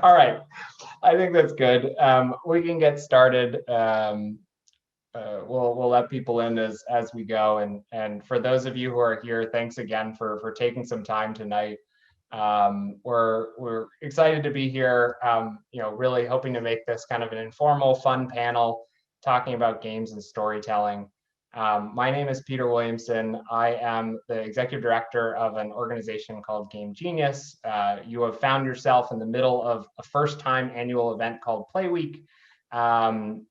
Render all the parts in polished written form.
All right, I think that's good. We can get started. We'll let people in as we go, and for those of you who are here, thanks again for taking some time tonight. We're excited to be here. Really hoping to make this kind of an informal, fun panel talking about games and storytelling. My name is Peter Williamson. I am the executive director of an organization called Game Genius. You have found yourself in the middle of a first-time annual event called Play Week. And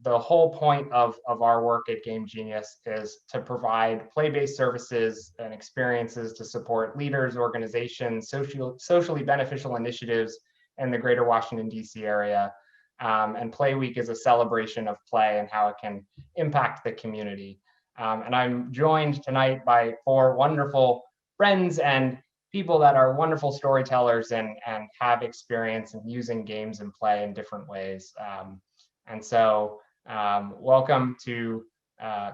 the whole point of our work at Game Genius is to provide play-based services and experiences to support leaders, organizations, socially beneficial initiatives in the greater Washington, D.C. area. And Play Week is a celebration of play and how it can impact the community. And I'm joined tonight by 4 wonderful friends and people that are wonderful storytellers and have experience in using games and play in different ways. And so welcome to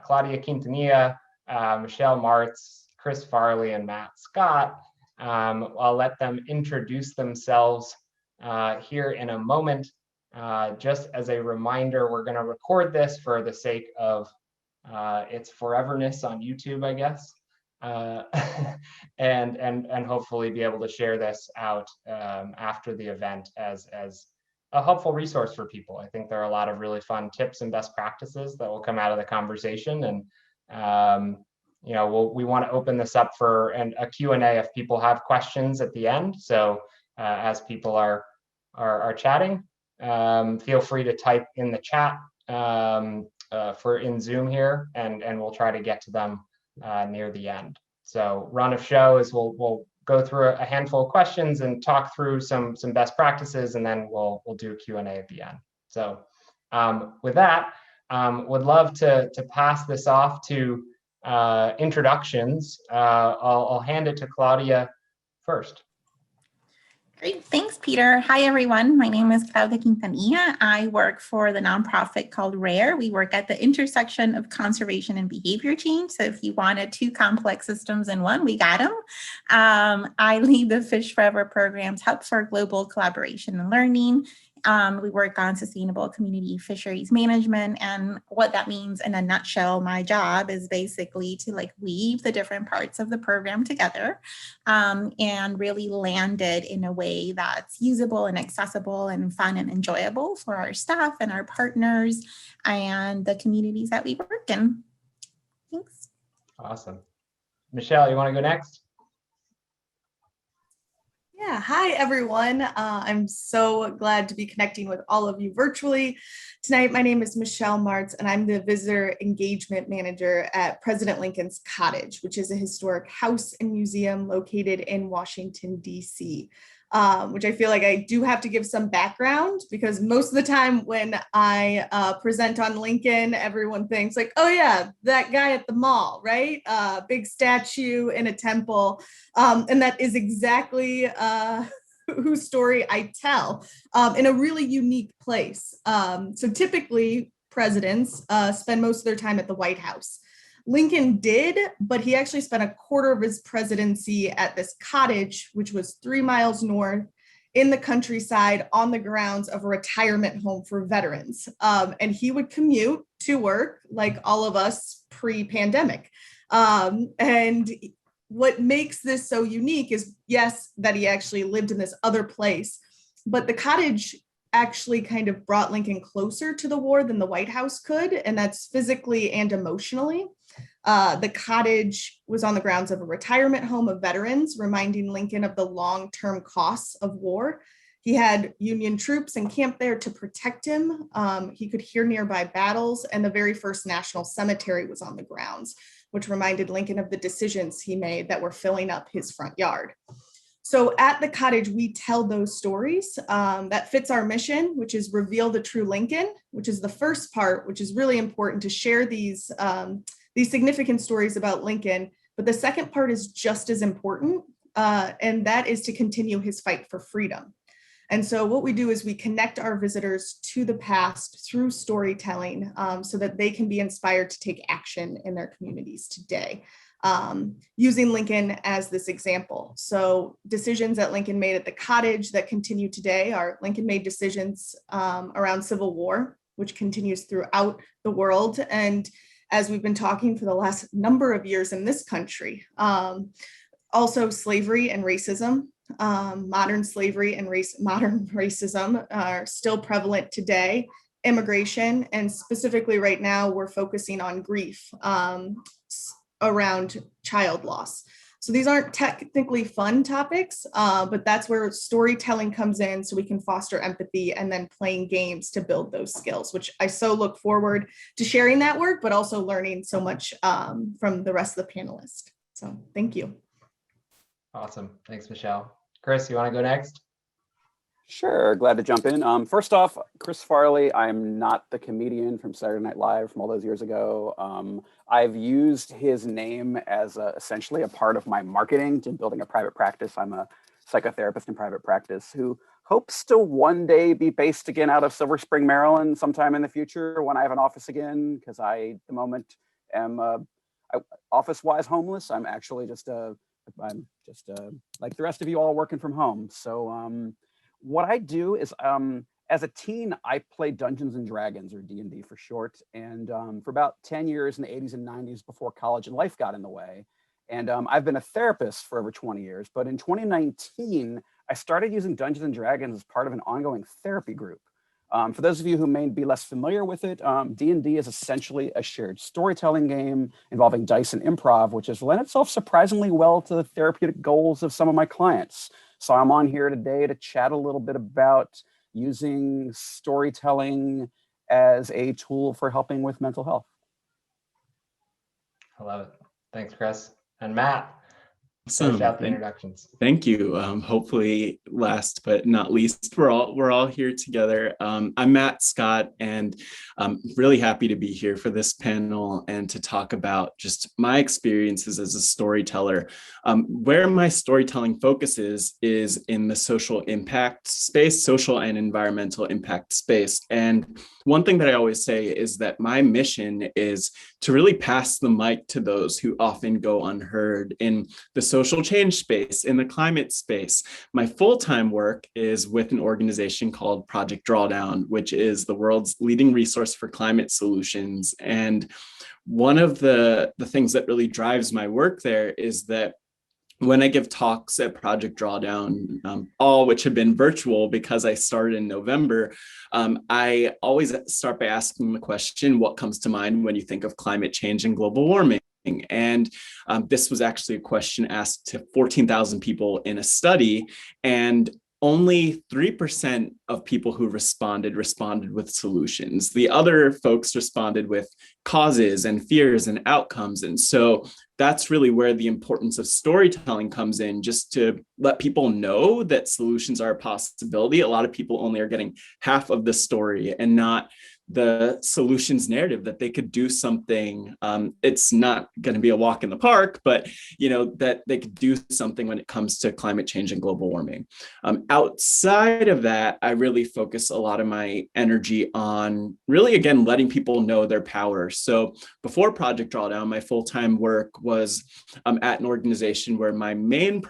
Claudia Quintanilla, Michelle Martz, Chris Farley, and Matt Scott. I'll let them introduce themselves here in a moment. Just as a reminder, we're going to record this for the sake of its foreverness on YouTube, I guess. And hopefully be able to share this out after the event as a helpful resource for people. I think there are a lot of really fun tips and best practices that will come out of the conversation. And we want to open this up for a Q&A if people have questions at the end. So as people are chatting, feel free to type in the chat for in Zoom here, and we'll try to get to them near the end. So run of show is we'll go through a handful of questions and talk through some best practices, and then we'll do a Q&A at the end. So with that, would love to pass this off to introductions. I'll hand it to Claudia first. Great, thanks, Peter. Hi, everyone. My name is Claudia Quintanilla. I work for the nonprofit called RARE. We work at the intersection of conservation and behavior change. So if you wanted 2 complex systems in one, we got them. I lead the Fish Forever program's Hub for Global Collaboration and Learning. We work on sustainable community fisheries management, and what that means in a nutshell, my job is basically to weave the different parts of the program together and really land it in a way that's usable and accessible and fun and enjoyable for our staff and our partners and the communities that we work in. Thanks. Awesome. Michelle, you want to go next? Yeah, hi everyone. I'm so glad to be connecting with all of you virtually tonight. My name is Michelle Martz, and I'm the Visitor Engagement Manager at President Lincoln's Cottage, which is a historic house and museum located in Washington, D.C., which I feel like I do have to give some background, because most of the time when I present on Lincoln, everyone thinks oh yeah, that guy at the mall, right? Big statue in a temple. And that is exactly whose story I tell in a really unique place. So typically presidents spend most of their time at the White House. Lincoln did, but he actually spent a quarter of his presidency at this cottage, which was 3 miles north in the countryside on the grounds of a retirement home for veterans. And he would commute to work like all of us pre-pandemic. And what makes this so unique is, yes, that he actually lived in this other place, but the cottage actually kind of brought Lincoln closer to the war than the White House could, and that's physically and emotionally. The cottage was on the grounds of a retirement home of veterans, reminding Lincoln of the long-term costs of war. He had Union troops encamped there to protect him. He could hear nearby battles, and the very first national cemetery was on the grounds, which reminded Lincoln of the decisions he made that were filling up his front yard. So at the cottage, we tell those stories that fits our mission, which is reveal the true Lincoln, which is the first part, which is really important to share these significant stories about Lincoln. But the second part is just as important, and that is to continue his fight for freedom. And so what we do is we connect our visitors to the past through storytelling so that they can be inspired to take action in their communities today. Using Lincoln as this example. So decisions that Lincoln made at the cottage that continue today are Lincoln made decisions around Civil War, which continues throughout the world. And as we've been talking for the last number of years in this country, also slavery and racism. Modern slavery and modern racism are still prevalent today. Immigration, and specifically right now, we're focusing on grief around child loss. So these aren't technically fun topics, but that's where storytelling comes in so we can foster empathy and then playing games to build those skills, which I so look forward to sharing that work, but also learning so much from the rest of the panelists. So thank you. Awesome. Thanks, Michelle. Chris, you want to go next? Sure, glad to jump in. First off, Chris Farley, I'm not the comedian from Saturday Night Live from all those years ago. I've used his name as essentially a part of my marketing to building a private practice. I'm a psychotherapist in private practice who hopes to one day be based again out of Silver Spring, Maryland sometime in the future when I have an office again, because I, at the moment, am office-wise homeless. I'm actually just like the rest of you all working from home. So what I do is, as a teen, I played Dungeons and Dragons, or D&D for short. And for about 10 years in the 80s and 90s before college and life got in the way. And I've been a therapist for over 20 years. But in 2019, I started using Dungeons and Dragons as part of an ongoing therapy group. For those of you who may be less familiar with it, D&D is essentially a shared storytelling game involving dice and improv, which has lent itself surprisingly well to the therapeutic goals of some of my clients. So I'm on here today to chat a little bit about using storytelling as a tool for helping with mental health. I love it. Thanks, Chris. And Matt, Awesome. finish out the introductions. Thank you. Hopefully last but not least, we're all here together. I'm Matt Scott, and I'm really happy to be here for this panel and to talk about just my experiences as a storyteller. Where my storytelling focuses is in the social impact space, social and environmental impact space. And one thing that I always say is that my mission is to really pass the mic to those who often go unheard in the social change space, in the climate space. My full-time work is with an organization called Project Drawdown, which is the world's leading resource for climate solutions. And one of the things that really drives my work there is that when I give talks at Project Drawdown, all which have been virtual because I started in November, I always start by asking the question, what comes to mind when you think of climate change and global warming? And this was actually a question asked to 14,000 people in a study, and only 3% of people who responded with solutions. The other folks responded with causes and fears and outcomes. And so that's really where the importance of storytelling comes in, just to let people know that solutions are a possibility. A lot of people only are getting half of the story and not the solutions narrative, that they could do something. It's not going to be a walk in the park, but that they could do something when it comes to climate change and global warming. Outside of that, I really focus a lot of my energy on really, again, letting people know their power. So before Project Drawdown, my full-time work was at an organization where my main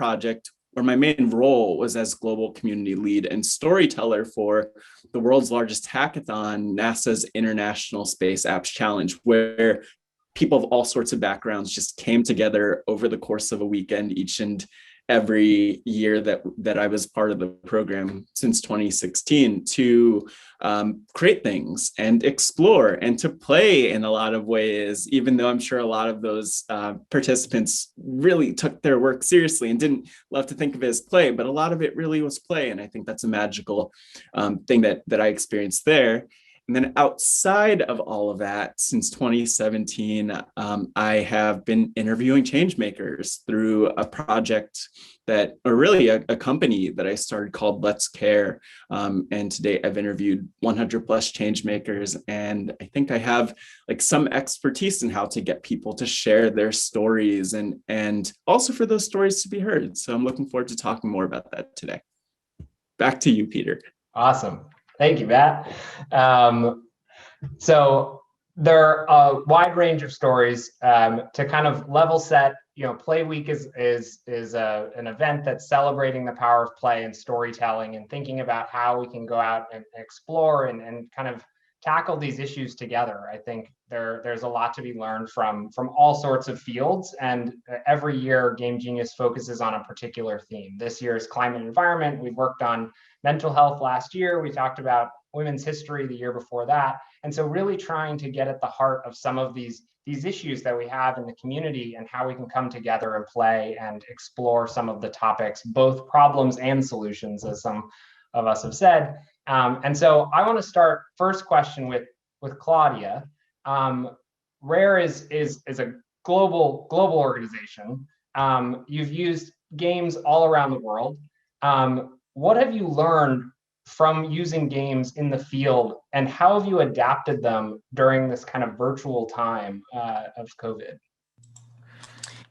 role was as global community lead and storyteller for the world's largest hackathon, NASA's International Space Apps Challenge, where people of all sorts of backgrounds just came together over the course of a weekend each and every year that I was part of the program since 2016 to create things and explore and to play in a lot of ways, even though I'm sure a lot of those participants really took their work seriously and didn't love to think of it as play, but a lot of it really was play. And I think that's a magical thing that I experienced there. And then outside of all of that, since 2017, I have been interviewing change makers through a project or really a company that I started called Let's Care. And to date, I've interviewed 100 plus change makers. And I think I have some expertise in how to get people to share their stories and also for those stories to be heard. So I'm looking forward to talking more about that today. back to you, Peter. Awesome. Thank you, Matt. So there are a wide range of stories to kind of level set. Play Week is an event that's celebrating the power of play and storytelling and thinking about how we can go out and explore and kind of tackle these issues together. I think there's a lot to be learned from all sorts of fields, and every year Game Genius focuses on a particular theme. This year is climate and environment. We've worked on mental health last year. We talked about women's history the year before that. And so really trying to get at the heart of some of these issues that we have in the community and how we can come together and play and explore some of the topics, both problems and solutions, as some of us have said. And so I want to start first question with Claudia. Rare is a global organization. You've used games all around the world. What have you learned from using games in the field, and how have you adapted them during this kind of virtual time of COVID?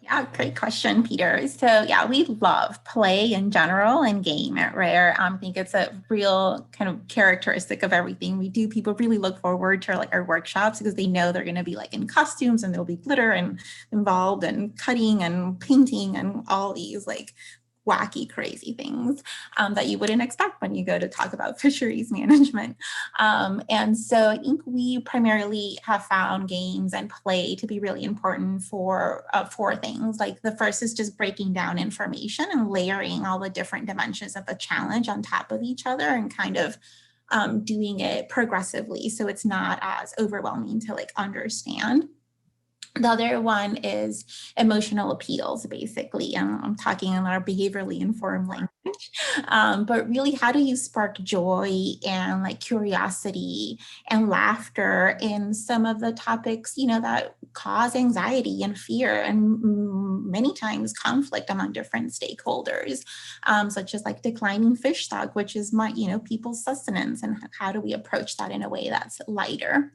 Yeah, great question, Peter. So yeah, we love play in general and game at Rare. I think it's a real kind of characteristic of everything we do. People really look forward to our workshops because they know they're going to be in costumes and there'll be glitter and involved and cutting and painting and all these wacky, crazy things that you wouldn't expect when you go to talk about fisheries management. And so I think we primarily have found games and play to be really important for things. The first is just breaking down information and layering all the different dimensions of the challenge on top of each other and kind of doing it progressively so it's not as overwhelming to understand. The other one is emotional appeals, basically. I'm talking in our behaviorally informed language, but really, how do you spark joy and curiosity and laughter in some of the topics, that cause anxiety and fear and many times conflict among different stakeholders, such as declining fish stock, which is people's sustenance, and how do we approach that in a way that's lighter?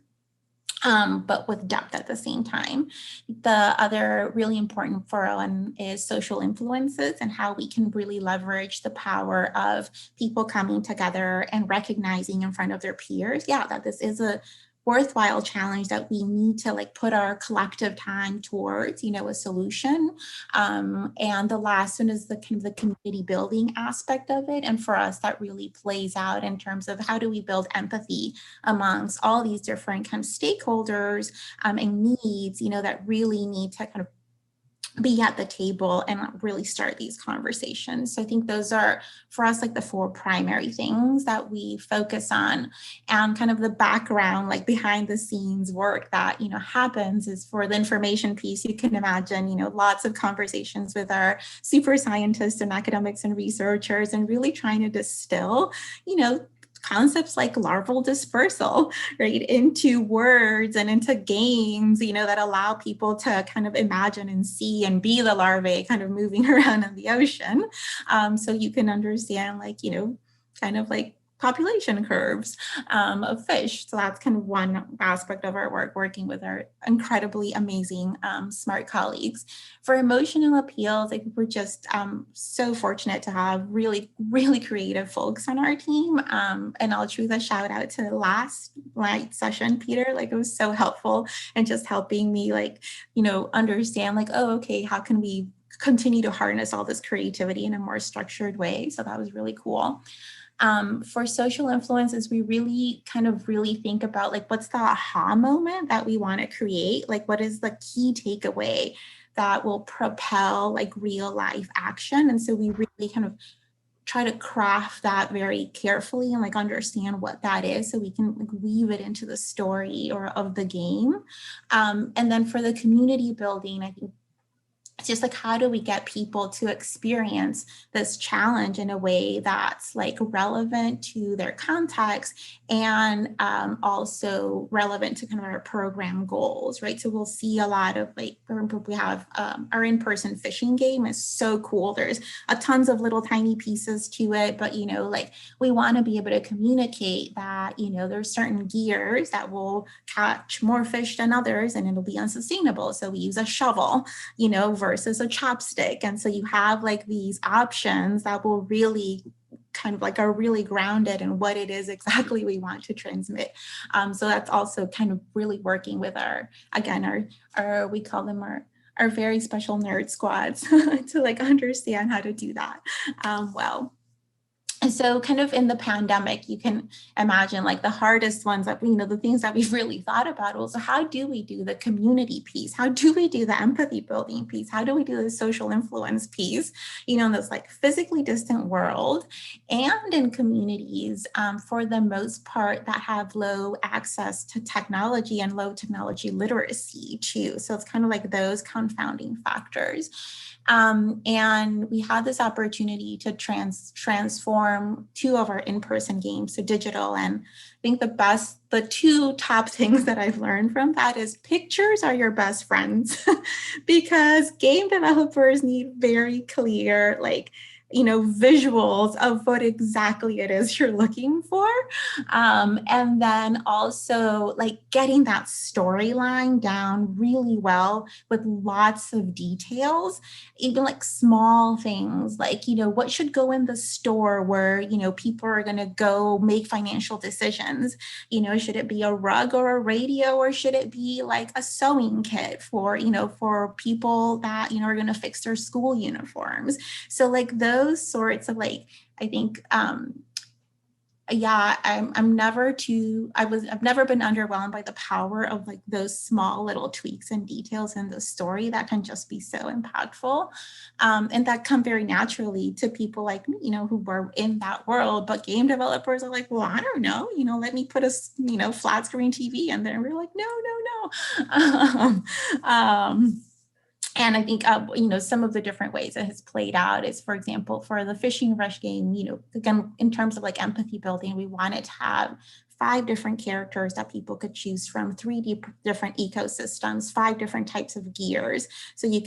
But with depth at the same time. The other really important one is social influences and how we can really leverage the power of people coming together and recognizing in front of their peers, that this is a worthwhile challenge that we need to put our collective time towards, a solution. And the last one is the community building aspect of it. And for us, that really plays out in terms of how do we build empathy amongst all these different kind of stakeholders and needs, that really need to kind of be at the table and really start these conversations. So I think those are, for us, the four primary things that we focus on. And kind of the background, behind the scenes work that, happens is for the information piece. You can imagine, lots of conversations with our super scientists and academics and researchers and really trying to distill, concepts like larval dispersal, right, into words and into games, that allow people to kind of imagine and see and be the larvae kind of moving around in the ocean. So you can understand, kind of population curves of fish. So that's kind of one aspect of our work, working with our incredibly amazing, smart colleagues. For emotional appeals, I think we're just so fortunate to have really, really creative folks on our team. And I'll choose a shout out to the last night session, Peter. It was so helpful and just helping me understand oh, okay, how can we continue to harness all this creativity in a more structured way? So that was really cool. For social influences, we really think about what's the aha moment that we want to create? What is the key takeaway that will propel real life action? And so we really kind of try to craft that very carefully and understand what that is so we can weave it into the story or of the game. And then for the community building, I think it's just how do we get people to experience this challenge in a way that's relevant to their context and also relevant to kind of our program goals, right? So we'll see a lot of we have our in-person fishing game is so cool. There's tons of little tiny pieces to it, but we want to be able to communicate that there's certain gears that will catch more fish than others and it'll be unsustainable. So we use a shovel, versus a chopstick. And so you have these options that will really kind of like are really grounded in what it is exactly we want to transmit. So that's also kind of really working with our we call them our very special nerd squads to like understand how to do that well. And so kind of in the pandemic, you can imagine like the hardest ones that, the things that we've really thought about was how do we do the community piece? How do we do the empathy building piece? How do we do the social influence piece, in this like physically distant world and in communities for the most part that have low access to technology and low technology literacy too. So it's kind of like those confounding factors. And we had this opportunity to transform 2 of our in-person games to digital. And I think the 2 top things that I've learned from that is pictures are your best friends because game developers need very clear, visuals of what exactly it is you're looking for. And then also like getting that storyline down really well with lots of details, even like small things like, what should go in the store where, people are going to go make financial decisions. Should it be a rug or a radio, or should it be like a sewing kit for, for people that, are going to fix their school uniforms. So like those sorts of I think, I've never been underwhelmed by the power of like those small little tweaks and details in the story that can just be so impactful. And that come very naturally to people like me, who were in that world, but game developers are like, well, I don't know, let me put a, flat screen TV. And then we're like, no. And I think, some of the different ways it has played out is, for example, for the Fishing Rush game, again, in terms of like empathy building, we wanted to have 5 different characters that people could choose from, 3 different ecosystems, 5 different types of gears. So you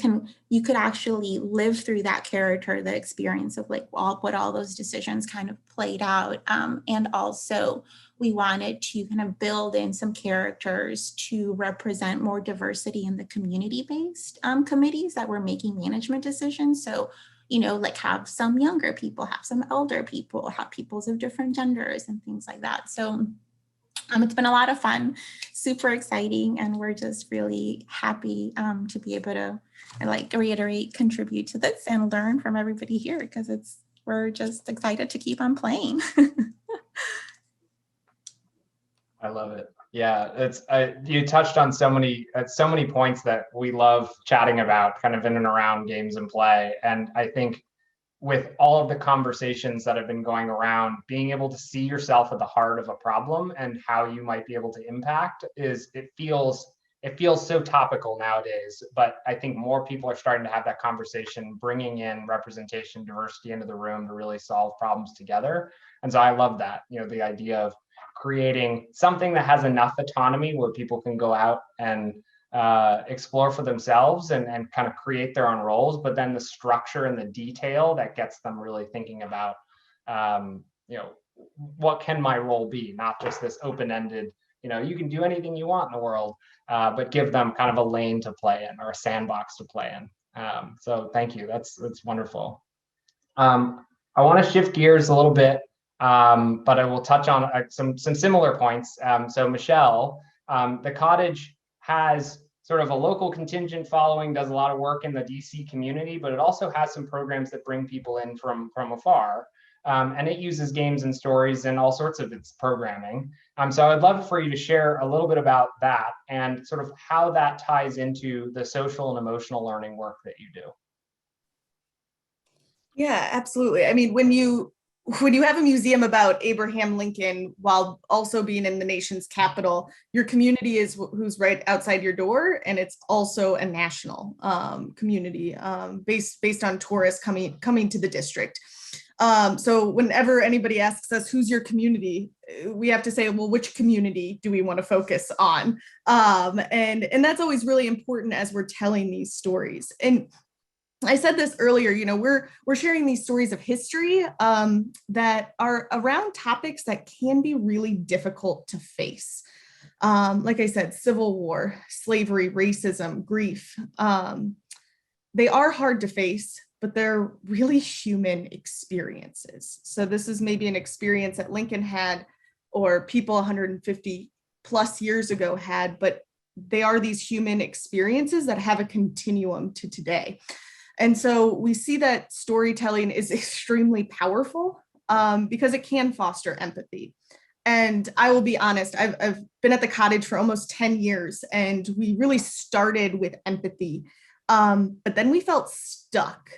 could actually live through that character, the experience of like what all those decisions kind of played out. And also we wanted to kind of build in some characters to represent more diversity in the community-based committees that were making management decisions. So, like have some younger people, have some elder people, have peoples of different genders and things like that. So it's been a lot of fun, super exciting, and we're just really happy to be able to contribute to this and learn from everybody here because we're just excited to keep on playing. I love it. Yeah, you touched on so many points that we love chatting about, kind of in and around games and play. And I think with all of the conversations that have been going around, being able to see yourself at the heart of a problem and how you might be able to impact it feels so topical nowadays. But I think more people are starting to have that conversation, bringing in representation, diversity into the room to really solve problems together. And so I love that, the idea of creating something that has enough autonomy where people can go out and explore for themselves and kind of create their own roles, but then the structure and the detail that gets them really thinking about, what can my role be? Not just this open-ended, you can do anything you want in the world, but give them kind of a lane to play in or a sandbox to play in. So thank you. That's wonderful. I want to shift gears a little bit. But I will touch on some similar points. So Michelle, the cottage has sort of a local contingent following, does a lot of work in the DC community, but it also has some programs that bring people in from afar. And it uses games and stories in all sorts of its programming. So I'd love for you to share a little bit about that and sort of how that ties into the social and emotional learning work that you do. Yeah, absolutely. I mean, when you have a museum about Abraham Lincoln while also being in the nation's capital, your community is who's right outside your door, and it's also a national community based on tourists coming to the district. So whenever anybody asks us, who's your community, we have to say, well, which community do we want to focus on? And that's always really important as we're telling these stories. And I said this earlier, we're sharing these stories of history that are around topics that can be really difficult to face. Like I said, Civil War, slavery, racism, grief. They are hard to face, but they're really human experiences. So this is maybe an experience that Lincoln had, or people 150 plus years ago had, but they are these human experiences that have a continuum to today. And so we see that storytelling is extremely powerful because it can foster empathy. And I will be honest, I've been at the cottage for almost 10 years, and we really started with empathy, but then we felt stuck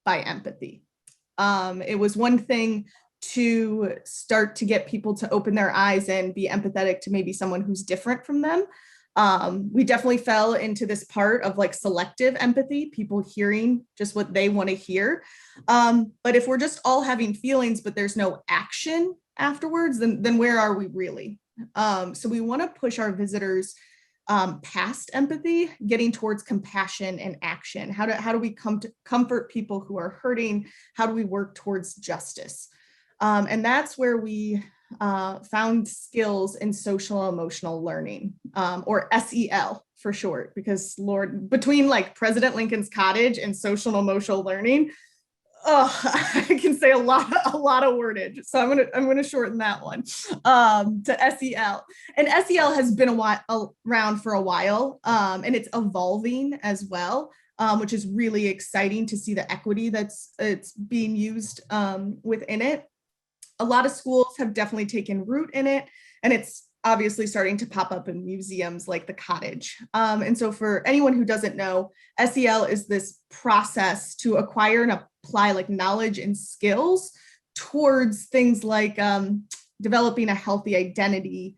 by empathy. It was one thing to start to get people to open their eyes and be empathetic to maybe someone who's different from them. We definitely fell into this part of like selective empathy, people hearing just what they want to hear. But if we're just all having feelings, but there's no action afterwards, then where are we really? So we want to push our visitors past empathy, getting towards compassion and action. How do we come to comfort people who are hurting? How do we work towards justice? And that's where we found skills in social emotional learning, or SEL for short, because Lord, between like President Lincoln's Cottage and social emotional learning, I can say a lot of wordage. So I'm gonna shorten that one to SEL. And SEL has been around for a while, and it's evolving as well, which is really exciting to see the equity it's being used within it. A lot of schools have definitely taken root in it, and it's obviously starting to pop up in museums like the Cottage. And so for anyone who doesn't know, SEL is this process to acquire and apply like knowledge and skills towards things like developing a healthy identity,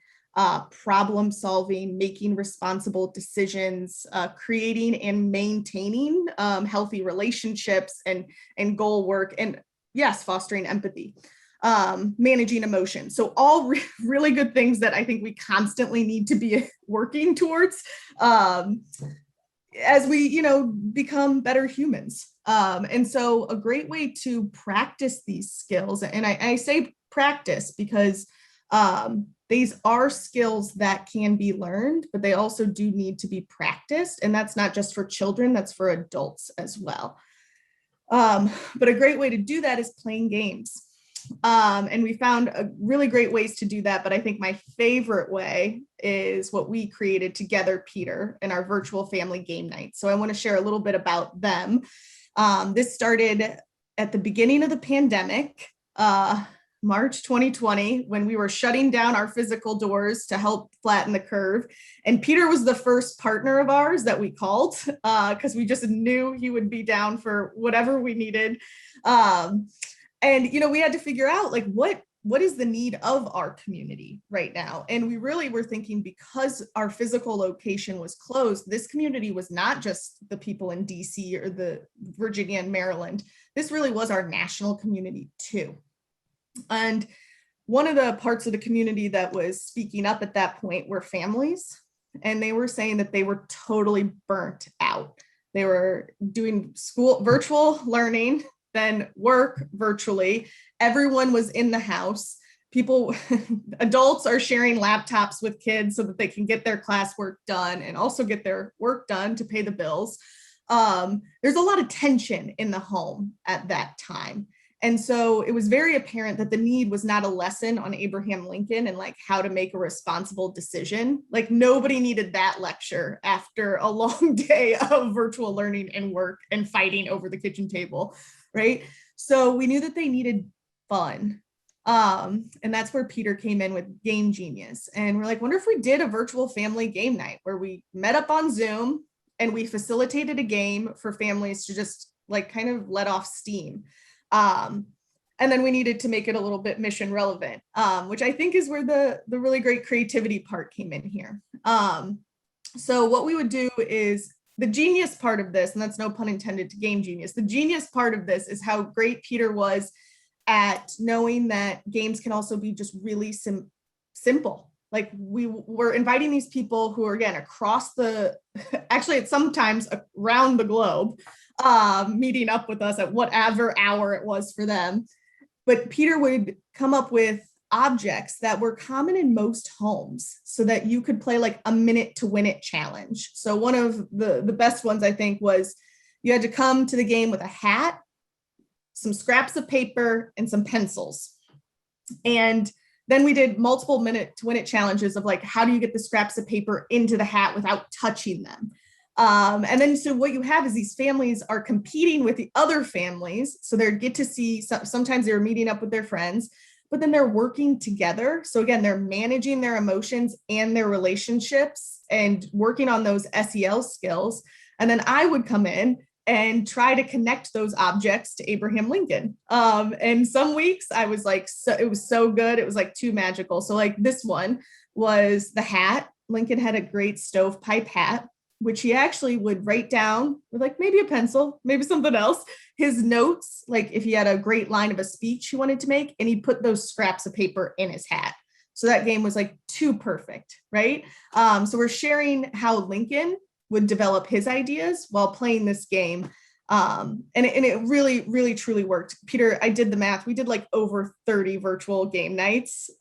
problem solving, making responsible decisions, creating and maintaining healthy relationships and goal work, and yes, fostering empathy. Managing emotions. So all really good things that I think we constantly need to be working towards as we, become better humans. And so a great way to practice these skills, and I say practice because these are skills that can be learned, but they also do need to be practiced. And that's not just for children, that's for adults as well. But a great way to do that is playing games. And we found really great ways to do that. But I think my favorite way is what we created together, Peter, in our virtual family game night. So I want to share a little bit about them. This started at the beginning of the pandemic, March 2020, when we were shutting down our physical doors to help flatten the curve. And Peter was the first partner of ours that we called because we just knew he would be down for whatever we needed. And, we had to figure out like what is the need of our community right now? And we really were thinking, because our physical location was closed, this community was not just the people in DC or the Virginia and Maryland. This really was our national community too. And one of the parts of the community that was speaking up at that point were families. And they were saying that they were totally burnt out. They were doing school virtual learning, then work virtually. Everyone was in the house. People, adults are sharing laptops with kids so that they can get their classwork done and also get their work done to pay the bills. There's a lot of tension in the home at that time. And so it was very apparent that the need was not a lesson on Abraham Lincoln and like how to make a responsible decision. Like nobody needed that lecture after a long day of virtual learning and work and fighting over the kitchen table, right? So we knew that they needed fun. And that's where Peter came in with Game Genius. And we're like, wonder if we did a virtual family game night where we met up on Zoom and we facilitated a game for families to just like kind of let off steam. And then we needed to make it a little bit mission relevant, which I think is where the really great creativity part came in here. So what we would do is the genius part of this, and that's no pun intended to Game Genius, the genius part of this is how great Peter was at knowing that games can also be just really simple. Like we were inviting these people who are, again, across actually it's sometimes around the globe, meeting up with us at whatever hour it was for them. But Peter would come up with objects that were common in most homes so that you could play like a minute to win it challenge. So one of the best ones I think was you had to come to the game with a hat, some scraps of paper, and some pencils. And then we did multiple minute to win it challenges of like, how do you get the scraps of paper into the hat without touching them? And then, so what you have is these families are competing with the other families. So they get to see, sometimes they're meeting up with their friends, but then they're working together. So again, they're managing their emotions and their relationships and working on those SEL skills. And then I would come in and try to connect those objects to Abraham Lincoln. And some weeks I was like, it was so good. It was like too magical. So like this one was the hat. Lincoln had a great stovepipe hat, which he actually would write down with like maybe a pencil, maybe something else, his notes, like if he had a great line of a speech he wanted to make, and he'd put those scraps of paper in his hat. So that game was like too perfect, right? So we're sharing how Lincoln would develop his ideas while playing this game. And it really, really, truly worked. Peter, I did the math. We did like over 30 virtual game nights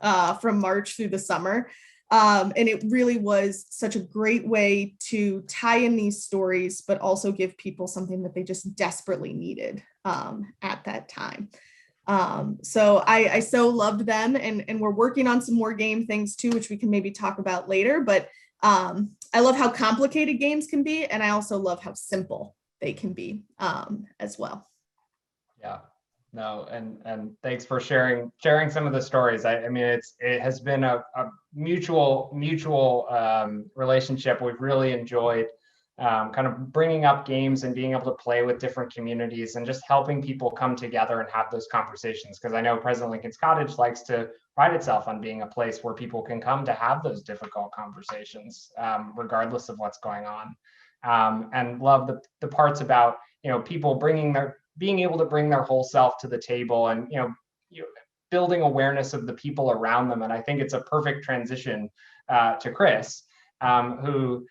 from March through the summer. And it really was such a great way to tie in these stories, but also give people something that they just desperately needed at that time. So I so loved them, and we're working on some more game things too, which we can maybe talk about later. But I love how complicated games can be, and I also love how simple they can be as well. Yeah. No, and thanks for sharing some of the stories. I mean, it has been a mutual relationship. We've really enjoyed kind of bringing up games and being able to play with different communities and just helping people come together and have those conversations. Because I know President Lincoln's Cottage likes to pride itself on being a place where people can come to have those difficult conversations, regardless of what's going on. And love the parts about, people being able to bring their whole self to the table, and building awareness of the people around them. And I think it's a perfect transition to Chris, who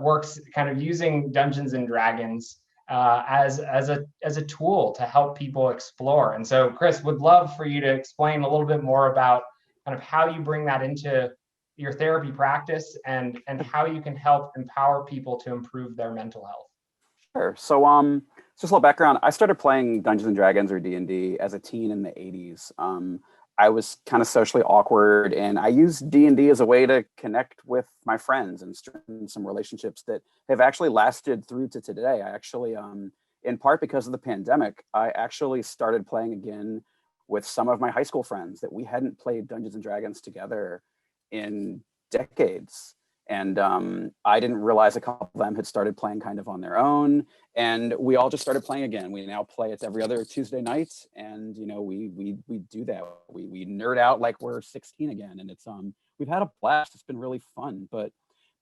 works kind of using Dungeons and Dragons as a tool to help people explore. And so, Chris, would love for you to explain a little bit more about kind of how you bring that into your therapy practice and how you can help empower people to improve their mental health. Sure. So, just a little background. I started playing Dungeons and Dragons, or D&D, as a teen in the 80s. I was kind of socially awkward, and I used D&D as a way to connect with my friends and strengthen some relationships that have actually lasted through to today. I actually, in part because of the pandemic, I actually started playing again with some of my high school friends that we hadn't played Dungeons and Dragons together in decades. And I didn't realize a couple of them had started playing kind of on their own, and we all just started playing again. We now play it every other Tuesday night, and we do that. We nerd out like we're 16 again, and it's we've had a blast. It's been really fun. But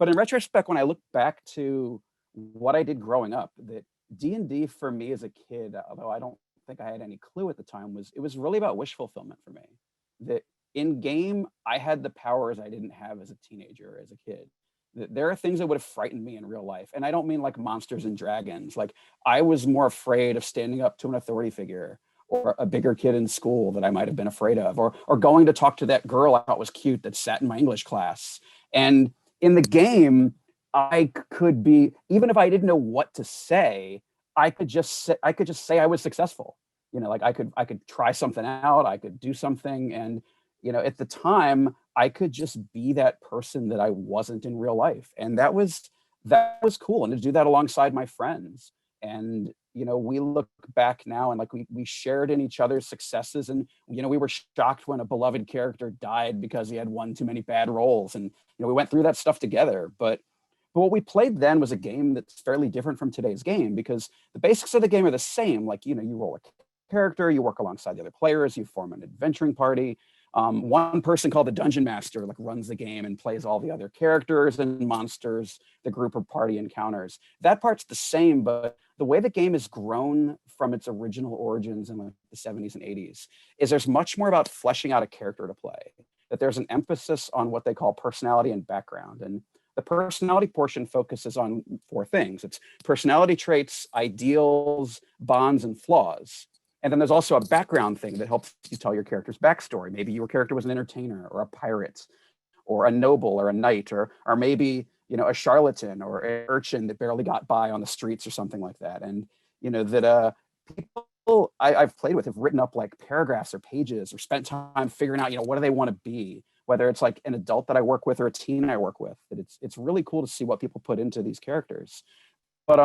in retrospect, when I look back to what I did growing up, that D&D for me as a kid, although I don't think I had any clue at the time, it was really about wish fulfillment for me. That in game, I had the powers I didn't have as a teenager, as a kid. There are things that would have frightened me in real life. And I don't mean like monsters and dragons. Like, I was more afraid of standing up to an authority figure, or a bigger kid in school that I might have been afraid of, or going to talk to that girl I thought was cute that sat in my English class. And in the game, I could be, even if I didn't know what to say, I could just say I was successful. Like I could try something out, I could do something. And at the time, I could just be that person that I wasn't in real life. And that was cool. And to do that alongside my friends. And, we look back now and like we shared in each other's successes. And, we were shocked when a beloved character died because he had won too many bad roles. And, we went through that stuff together. But what we played then was a game that's fairly different from today's game, because the basics of the game are the same. Like, you roll a character, you work alongside the other players, you form an adventuring party. One person called the Dungeon Master runs the game and plays all the other characters and monsters the group or party encounters. That part's the same, but the way the game has grown from its original origins in the 70s and 80s is there's much more about fleshing out a character to play, that there's an emphasis on what they call personality and background. And the personality portion focuses on 4 things. It's personality traits, ideals, bonds, and flaws. And then there's also a background thing that helps you tell your character's backstory. Maybe your character was an entertainer, or a pirate, or a noble, or a knight, or maybe, a charlatan or an urchin that barely got by on the streets or something like that. And, that people I've played with have written up like paragraphs or pages or spent time figuring out, what do they want to be, whether it's like an adult that I work with or a teen I work with. That it's really cool to see what people put into these characters. But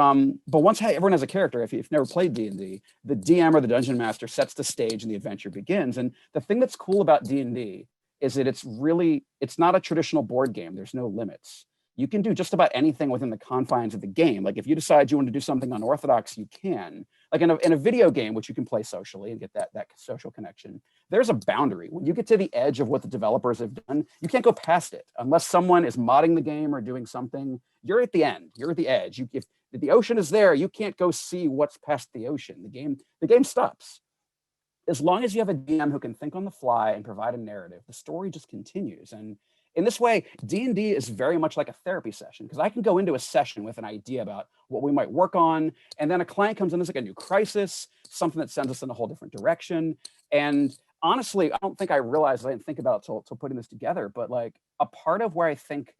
once everyone has a character, if you've never played D&D, the DM or the dungeon master sets the stage and the adventure begins. And the thing that's cool about D&D is that it's not a traditional board game. There's no limits. You can do just about anything within the confines of the game. Like if you decide you want to do something unorthodox, you can. Like in a video game, which you can play socially and get that social connection, there's a boundary. When you get to the edge of what the developers have done, you can't go past it. Unless someone is modding the game or doing something, you're at the end, you're at the edge. If the ocean is there, you can't go see what's past the ocean. The game stops. As long as you have a DM who can think on the fly and provide a narrative, the story just continues. And in this way, D&D is very much like a therapy session, because I can go into a session with an idea about what we might work on, and then a client comes in, there's like a new crisis, something that sends us in a whole different direction. And honestly, I don't think I realized, I didn't think about it till putting this together, but like a part of where I think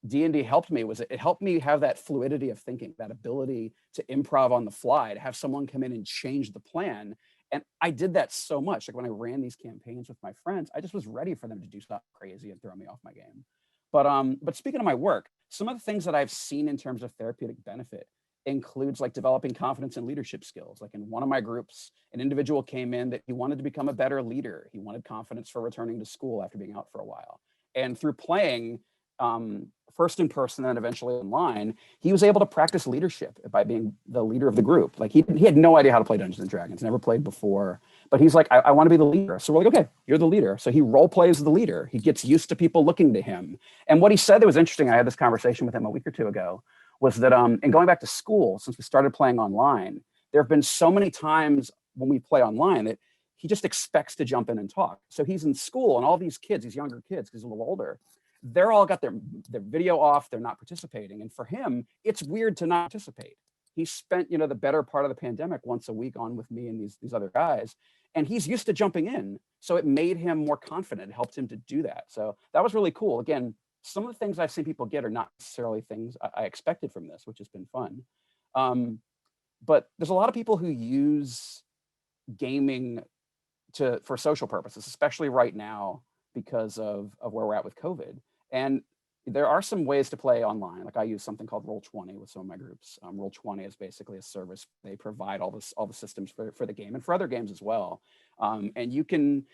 D&D helped me was it helped me have that fluidity of thinking, that ability to improv on the fly, to have someone come in and change the plan. And I did that so much. Like when I ran these campaigns with my friends, I just was ready for them to do something crazy and throw me off my game. But speaking of my work, some of the things that I've seen in terms of therapeutic benefit includes like developing confidence and leadership skills. Like in one of my groups, an individual came in that he wanted to become a better leader. He wanted confidence for returning to school after being out for a while. And through playing, first in person and eventually online, he was able to practice leadership by being the leader of the group. Like he had no idea how to play Dungeons and Dragons, never played before, but he's like, I want to be the leader. So we're like, okay, you're the leader. So he role plays the leader. He gets used to people looking to him. And what he said that was interesting, I had this conversation with him a week or two ago, was that in going back to school, since we started playing online, there have been so many times when we play online that he just expects to jump in and talk. So he's in school and all these kids, these younger kids, because he's a little older, they're all got their video off, they're not participating. And for him, it's weird to not participate. He spent, the better part of the pandemic once a week on with me and these other guys, and he's used to jumping in. So it made him more confident. It helped him to do that. So that was really cool. Again, some of the things I've seen people get are not necessarily things I expected from this, which has been fun. But there's a lot of people who use gaming for social purposes, especially right now because of where we're at with COVID. And there are some ways to play online. Like I use something called Roll20 with some of my groups. Roll20 is basically a service. They provide all the systems for the game and for other games as well. And you can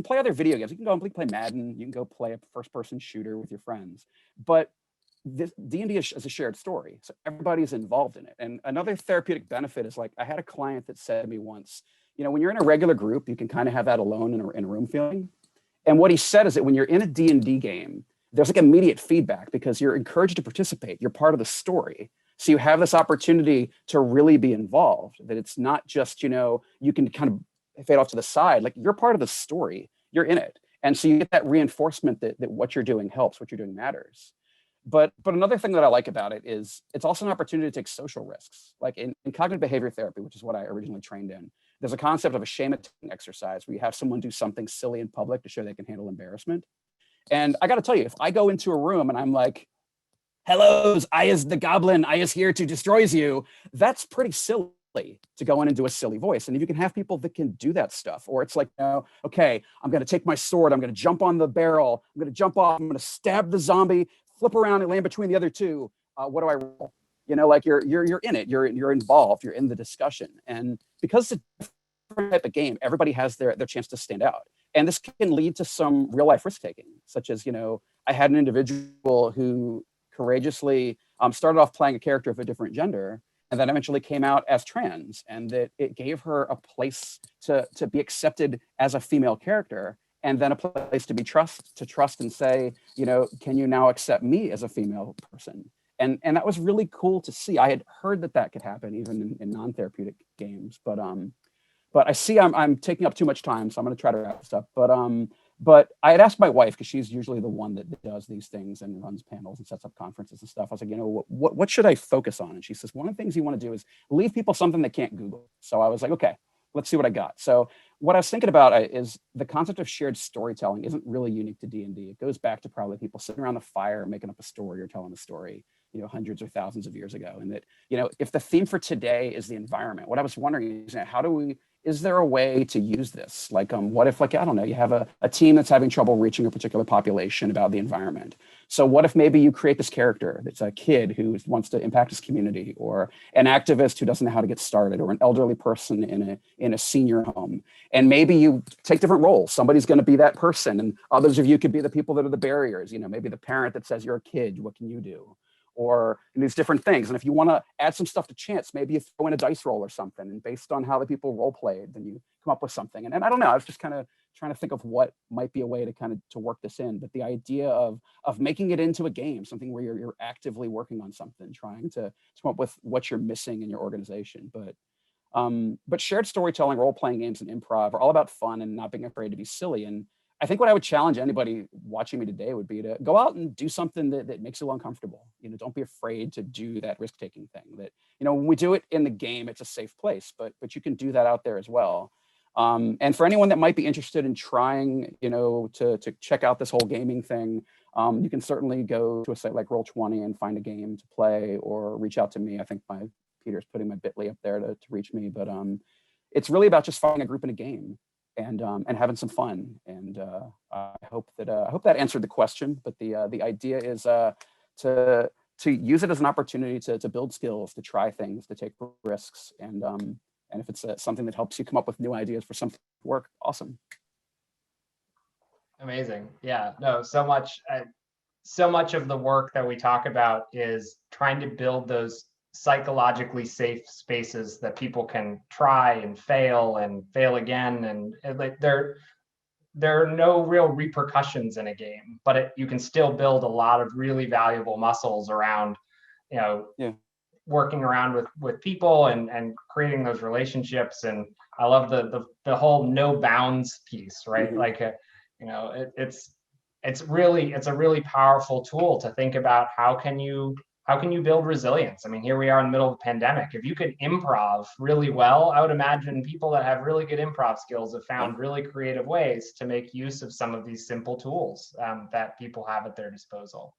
play other video games. You can go and play Madden. You can go play a first-person shooter with your friends. But D&D is a shared story, so everybody's involved in it. And another therapeutic benefit is, like, I had a client that said to me once, when you're in a regular group, you can kind of have that alone in a room feeling. And what he said is that when you're in a D&D game, there's like immediate feedback because you're encouraged to participate. You're part of the story. So you have this opportunity to really be involved, that it's not just, you can kind of fade off to the side. Like, you're part of the story, you're in it. And so you get that reinforcement that what you're doing helps, what you're doing matters. But another thing that I like about it is it's also an opportunity to take social risks. Like in cognitive behavior therapy, which is what I originally trained in, there's a concept of a shame-attacking exercise where you have someone do something silly in public to show they can handle embarrassment. And I got to tell you, if I go into a room and I'm like, hello, I is the goblin, I is here to destroy you, that's pretty silly to go in and do a silly voice. And if you can have people that can do that stuff, or it's like, okay, I'm going to take my sword, I'm going to jump on the barrel, I'm going to jump off, I'm going to stab the zombie, flip around and land between the other two. What do I roll? Like you're in it, you're involved, you're in the discussion. And because it's a different type of game, everybody has their chance to stand out. And this can lead to some real life risk taking, such as, I had an individual who courageously started off playing a character of a different gender, and then eventually came out as trans, and that it gave her a place to be accepted as a female character, and then a place to trust and say, can you now accept me as a female person? And that was really cool to see. I had heard that could happen even in non-therapeutic games, but I see I'm taking up too much time, so I'm going to try to wrap this up. But I had asked my wife, because she's usually the one that does these things and runs panels and sets up conferences and stuff. I was like, what should I focus on? And she says, one of the things you want to do is leave people something they can't Google. So I was like, okay, let's see what I got. So what I was thinking about is the concept of shared storytelling isn't really unique to D&D. It goes back to probably people sitting around the fire, making up a story or telling a story, hundreds or thousands of years ago. And that, if the theme for today is the environment, what I was wondering is, how do we is there a way to use this? Like, what if, like, I don't know, you have a team that's having trouble reaching a particular population about the environment. So what if maybe you create this character that's a kid who wants to impact his community, or an activist who doesn't know how to get started, or an elderly person in a senior home. And maybe you take different roles. Somebody's going to be that person, and others of you could be the people that are the barriers. You know, maybe the parent that says, you're a kid, what can you do? Or these different things. And if you want to add some stuff to chance, maybe you throw in a dice roll or something, and based on how the people role played, then you come up with something. And I don't know, I was just kind of trying to think of what might be a way to kind of to work this in. But the idea of making it into a game, something where you're actively working on something, trying to come up with what you're missing in your organization. But shared storytelling, role-playing games, and improv are all about fun and not being afraid to be silly. And I think what I would challenge anybody watching me today would be to go out and do something that makes you uncomfortable. You know, don't be afraid to do that risk-taking thing. That, you know, when we do it in the game, it's a safe place, but you can do that out there as well. And for anyone that might be interested in trying, you know, to check out this whole gaming thing, you can certainly go to a site like Roll20 and find a game to play, or reach out to me. I think Peter's putting my bit.ly up there to reach me, but it's really about just finding a group in a game and having some fun. And I hope that answered the question. But the idea is to use it as an opportunity to build skills, to try things, to take risks, and if it's something that helps you come up with new ideas for something to work, awesome. Amazing. Yeah. No. So much of the work that we talk about is trying to build those psychologically safe spaces that people can try and fail again, and like there are no real repercussions in a game, but you can still build a lot of really valuable muscles around, you know, working around with people and creating those relationships. And I love the whole no bounds piece, right? Mm-hmm. Like you know, it's a really powerful tool to think about how can you build resilience? I mean, here we are in the middle of a pandemic. If you could improv really well, I would imagine people that have really good improv skills have found really creative ways to make use of some of these simple tools that people have at their disposal.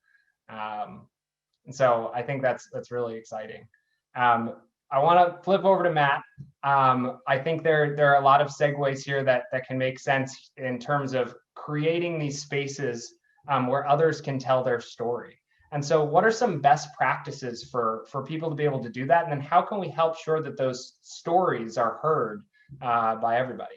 And so I think that's really exciting. I want to flip over to Matt. I think there are a lot of segues here that can make sense in terms of creating these spaces where others can tell their story. And so what are some best practices for people to be able to do that? And then how can we help sure that those stories are heard by everybody?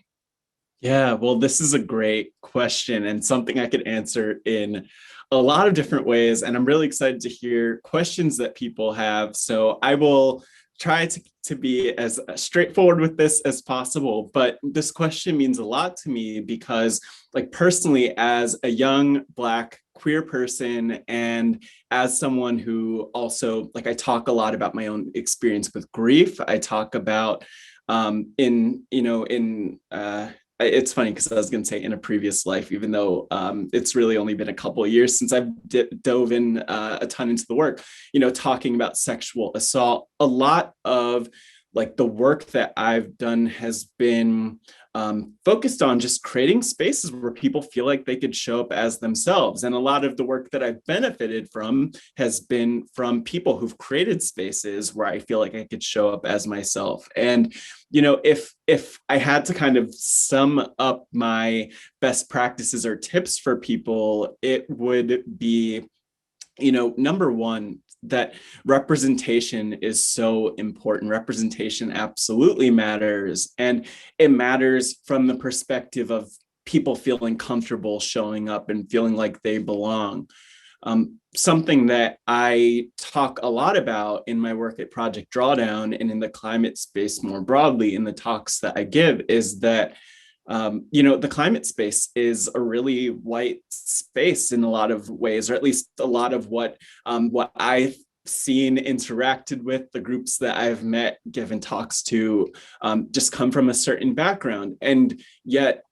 Yeah, well, this is a great question and something I could answer in a lot of different ways. And I'm really excited to hear questions that people have. So I will try to be as straightforward with this as possible. But this question means a lot to me because, like, personally, as a young Black queer person, and as someone who also, like, I talk a lot about my own experience with grief. I talk about it's funny because I was going to say in a previous life, even though it's really only been a couple of years since I've dove in a ton into the work, you know, talking about sexual assault. A lot of like the work that I've done has been focused on just creating spaces where people feel like they could show up as themselves. And a lot of the work that I've benefited from has been from people who've created spaces where I feel like I could show up as myself. And, you know, if I had to kind of sum up my best practices or tips for people, it would be, you know, number one, that representation is so important. Representation absolutely matters. And it matters from the perspective of people feeling comfortable showing up and feeling like they belong. Something that I talk a lot about in my work at Project Drawdown and in the climate space more broadly in the talks that I give is that you know, the climate space is a really white space in a lot of ways, or at least a lot of what I've seen, interacted with, the groups that I've met, given talks to, just come from a certain background. And yet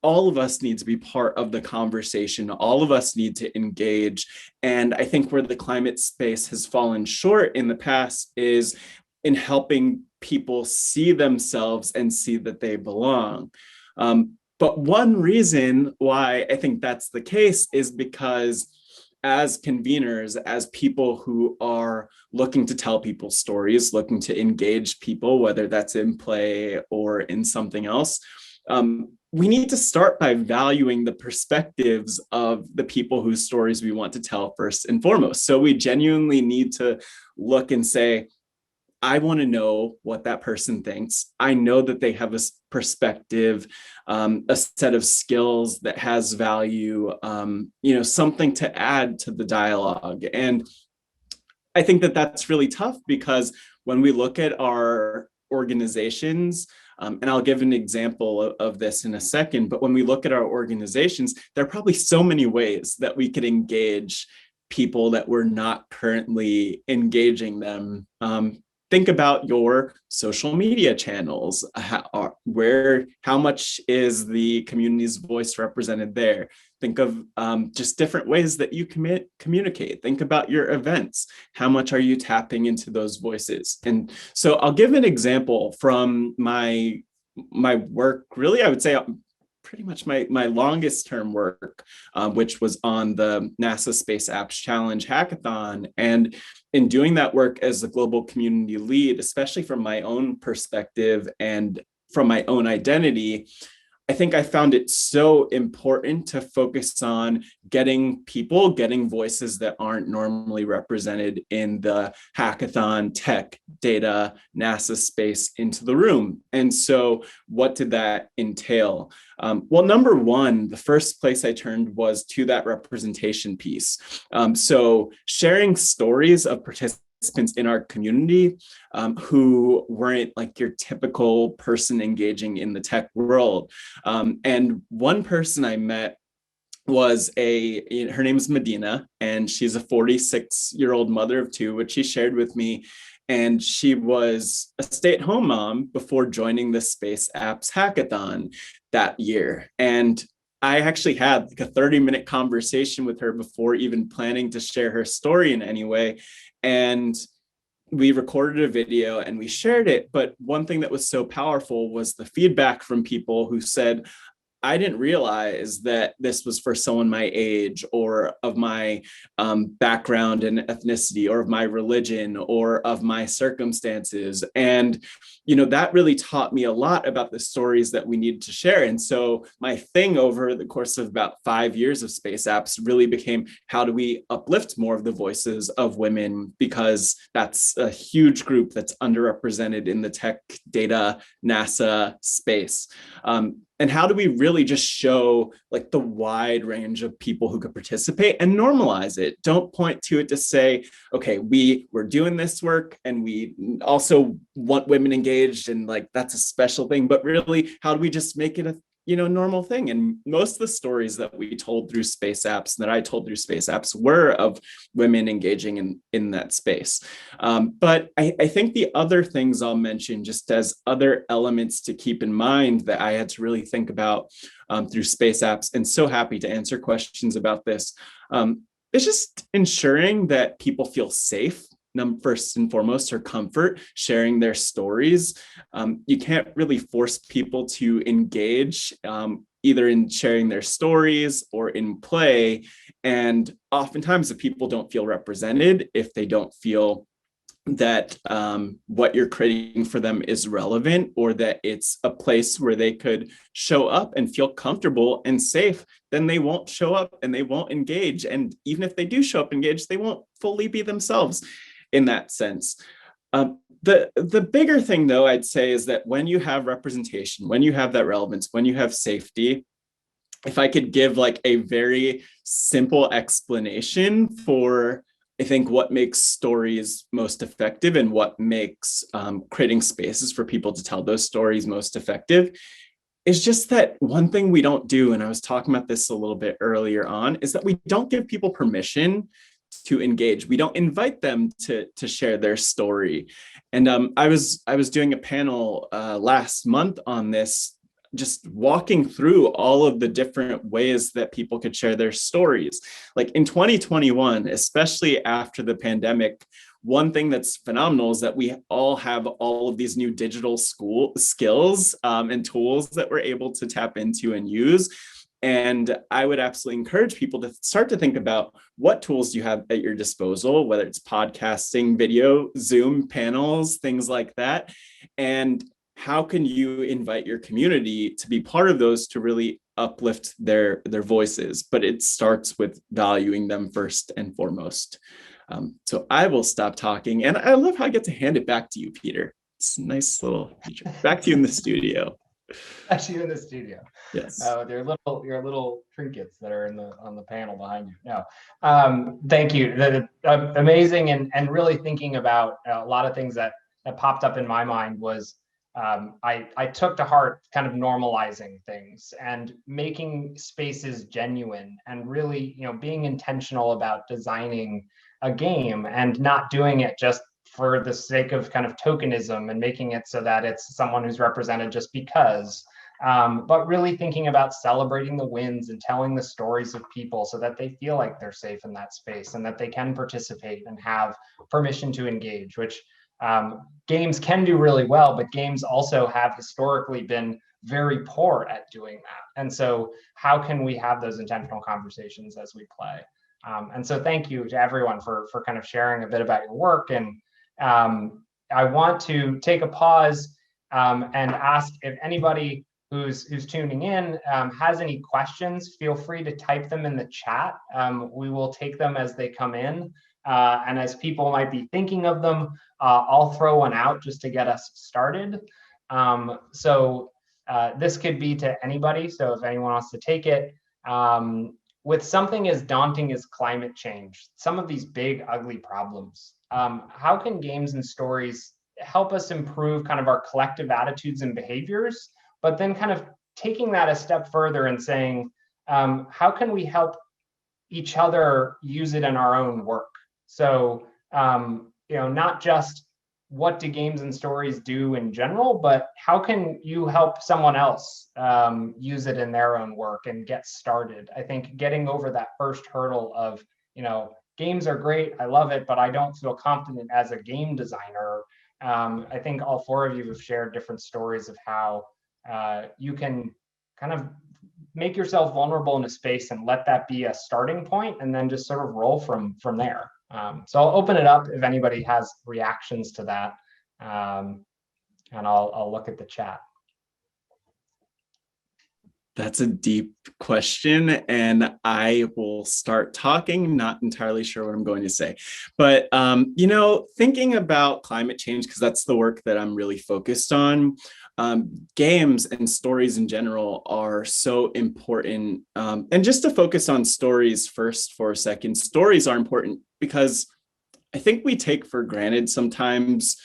all of us need to be part of the conversation. All of us need to engage. And I think where the climate space has fallen short in the past is in helping people see themselves and see that they belong. But one reason why I think that's the case is because as conveners, as people who are looking to tell people stories, looking to engage people, whether that's in play or in something else, we need to start by valuing the perspectives of the people whose stories we want to tell first and foremost. So we genuinely need to look and say, I want to know what that person thinks. I know that they have a perspective, a set of skills that has value, something to add to the dialogue. And I think that that's really tough because when we look at our organizations, and I'll give an example of this in a second, but when we look at our organizations, there are probably so many ways that we could engage people that we're not currently engaging them. Think about your social media channels. How much is the community's voice represented there? Think of just different ways that you communicate. Think about your events. How much are you tapping into those voices? And so I'll give an example from my work. Really, I would say pretty much my longest term work, which was on the NASA Space Apps Challenge Hackathon. And in doing that work as a global community lead, especially from my own perspective and from my own identity, I think I found it so important to focus on getting voices that aren't normally represented in the hackathon, tech, data, NASA space into the room. And so what did that entail? Well, number one, the first place I turned was to that representation piece. So sharing stories of participants in our community who weren't like your typical person engaging in the tech world. And one person I met was her name is Medina, and she's a 46-year-old mother of two, which she shared with me. And she was a stay-at-home mom before joining the Space Apps Hackathon that year. And I actually had like a 30-minute conversation with her before even planning to share her story in any way. And we recorded a video and we shared it. But one thing that was so powerful was the feedback from people who said, I didn't realize that this was for someone my age or of my background and ethnicity or of my religion or of my circumstances. And, that really taught me a lot about the stories that we needed to share. And so my thing over the course of about 5 years of Space Apps really became, how do we uplift more of the voices of women? Because that's a huge group that's underrepresented in the tech, data, NASA space. And how do we really just show like the wide range of people who could participate and normalize it? Don't point to it to say, okay, we're doing this work and we also want women engaged and like that's a special thing, but really, how do we just make it a normal thing? And most of the stories that we told through Space Apps, that I told through Space Apps, were of women engaging in that space. But I think the other things I'll mention just as other elements to keep in mind that I had to really think about through Space Apps, and so happy to answer questions about this, is just ensuring that people feel safe. First and foremost, or comfort sharing their stories. You can't really force people to engage either in sharing their stories or in play. And oftentimes the people don't feel represented if they don't feel that what you're creating for them is relevant, or that it's a place where they could show up and feel comfortable and safe. Then they won't show up and they won't engage. And even if they do show up engaged, they won't fully be themselves in that sense. The bigger thing, though, I'd say is that when you have representation, when you have that relevance, when you have safety, if I could give like a very simple explanation for, I think, what makes stories most effective and what makes creating spaces for people to tell those stories most effective, is just that one thing we don't do, and I was talking about this a little bit earlier on, is that we don't give people permission to engage. We don't invite them to share their story. And I was doing a panel last month on this, just walking through all of the different ways that people could share their stories. Like in 2021, especially after the pandemic, one thing that's phenomenal is that we all have all of these new digital skills and tools that we're able to tap into and use. And I would absolutely encourage people to start to think about what tools you have at your disposal, whether it's podcasting, video, Zoom panels, things like that. And how can you invite your community to be part of those to really uplift their voices? But it starts with valuing them first and foremost. So I will stop talking. And I love how I get to hand it back to you, Peter. It's a nice little feature. Back to you in the studio. Actually, in the studio. Yes. Your little trinkets that are on the panel behind you. No, thank you. Amazing, and really thinking about a lot of things that popped up in my mind was I took to heart kind of normalizing things and making spaces genuine, and really being intentional about designing a game and not doing it just for the sake of kind of tokenism and making it so that it's someone who's represented just because, but really thinking about celebrating the wins and telling the stories of people so that they feel like they're safe in that space and that they can participate and have permission to engage, which games can do really well, but games also have historically been very poor at doing that. And so how can we have those intentional conversations as we play? And so thank you to everyone for kind of sharing a bit about your work. And I want to take a pause and ask if anybody who's tuning in has any questions. Feel free to type them in the chat. We will take them as they come in. And as people might be thinking of them, I'll throw one out just to get us started. So this could be to anybody. So if anyone wants to take it, with something as daunting as climate change, some of these big, ugly problems, how can games and stories help us improve kind of our collective attitudes and behaviors, but then kind of taking that a step further and saying, how can we help each other use it in our own work? So, not just what do games and stories do in general, but how can you help someone else use it in their own work and get started? I think getting over that first hurdle of, games are great, I love it, but I don't feel confident as a game designer. I think all four of you have shared different stories of how you can kind of make yourself vulnerable in a space and let that be a starting point, and then just sort of roll from there. So I'll open it up if anybody has reactions to that, and I'll look at the chat. That's a deep question, and I will start talking, not entirely sure what I'm going to say. But, thinking about climate change, because that's the work that I'm really focused on, games and stories in general are so important. And just to focus on stories first for a second, stories are important because I think we take for granted sometimes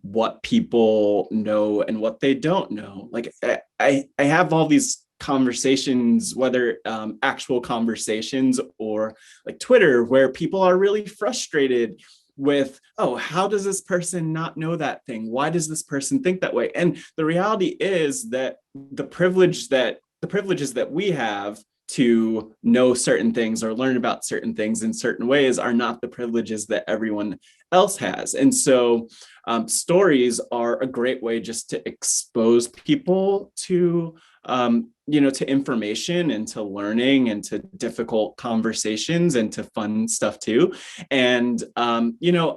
what people know and what they don't know. Like I have all these conversations, whether actual conversations or like Twitter, where people are really frustrated with, oh, how does this person not know that thing? Why does this person think that way? And the reality is that the privileges that we have to know certain things or learn about certain things in certain ways are not the privileges that everyone else has. And so stories are a great way just to expose people to to information and to learning and to difficult conversations and to fun stuff too. And,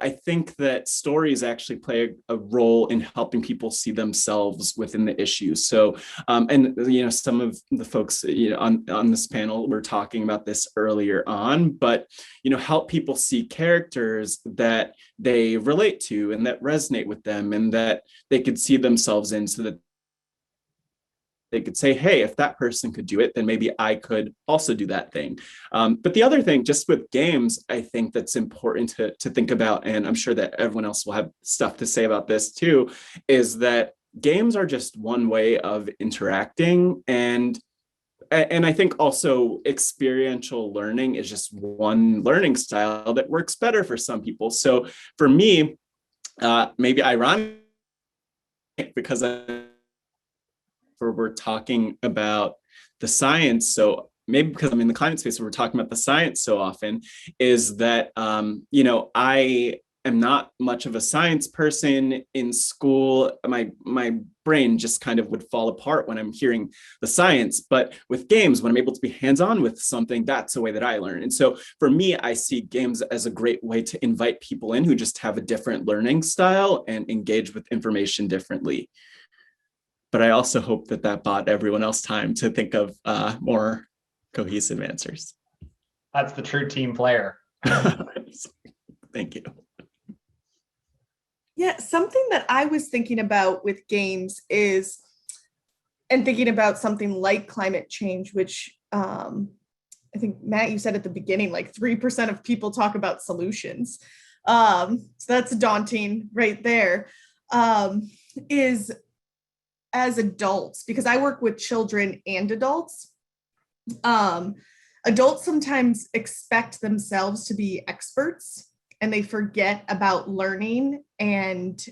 I think that stories actually play a role in helping people see themselves within the issues. So, some of the folks, on this panel were talking about this earlier on, but, help people see characters that they relate to and that resonate with them and that they could see themselves in, so that they could say, hey, if that person could do it, then maybe I could also do that thing. But the other thing, just with games, I think that's important to think about, and I'm sure that everyone else will have stuff to say about this too, is that games are just one way of interacting. And I think also experiential learning is just one learning style that works better for some people. So for me, maybe ironic, because we're talking about the science, so maybe because I'm in the climate space where we're talking about the science so often, is that I am not much of a science person in school. My brain just kind of would fall apart when I'm hearing the science. But with games, when I'm able to be hands-on with something, that's the way that I learn. And so for me, I see games as a great way to invite people in who just have a different learning style and engage with information differently. But I also hope that that bought everyone else time to think of more cohesive answers. That's the true team player. Thank you. Yeah, something that I was thinking about with games is, and thinking about something like climate change, which I think, Matt, you said at the beginning, like 3% of people talk about solutions. So that's daunting right there. Is as adults, because I work with children and adults, adults sometimes expect themselves to be experts and they forget about learning. And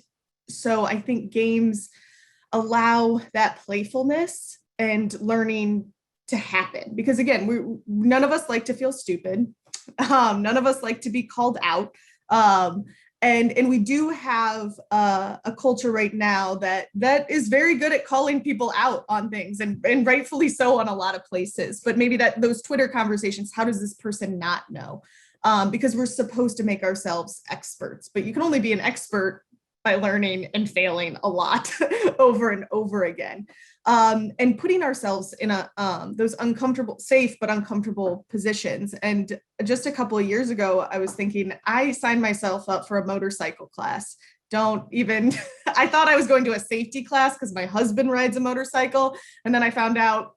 so I think games allow that playfulness and learning to happen. Because again, none of us like to feel stupid. None of us like to be called out. And we do have a culture right now that is very good at calling people out on things, and rightfully so on a lot of places. But maybe those Twitter conversations, how does this person not know? Because we're supposed to make ourselves experts, but you can only be an expert by learning and failing a lot over and over again. And putting ourselves in those uncomfortable, safe but uncomfortable positions. And just a couple of years ago, I was thinking, I signed myself up for a motorcycle class. I thought I was going to a safety class because my husband rides a motorcycle. And then I found out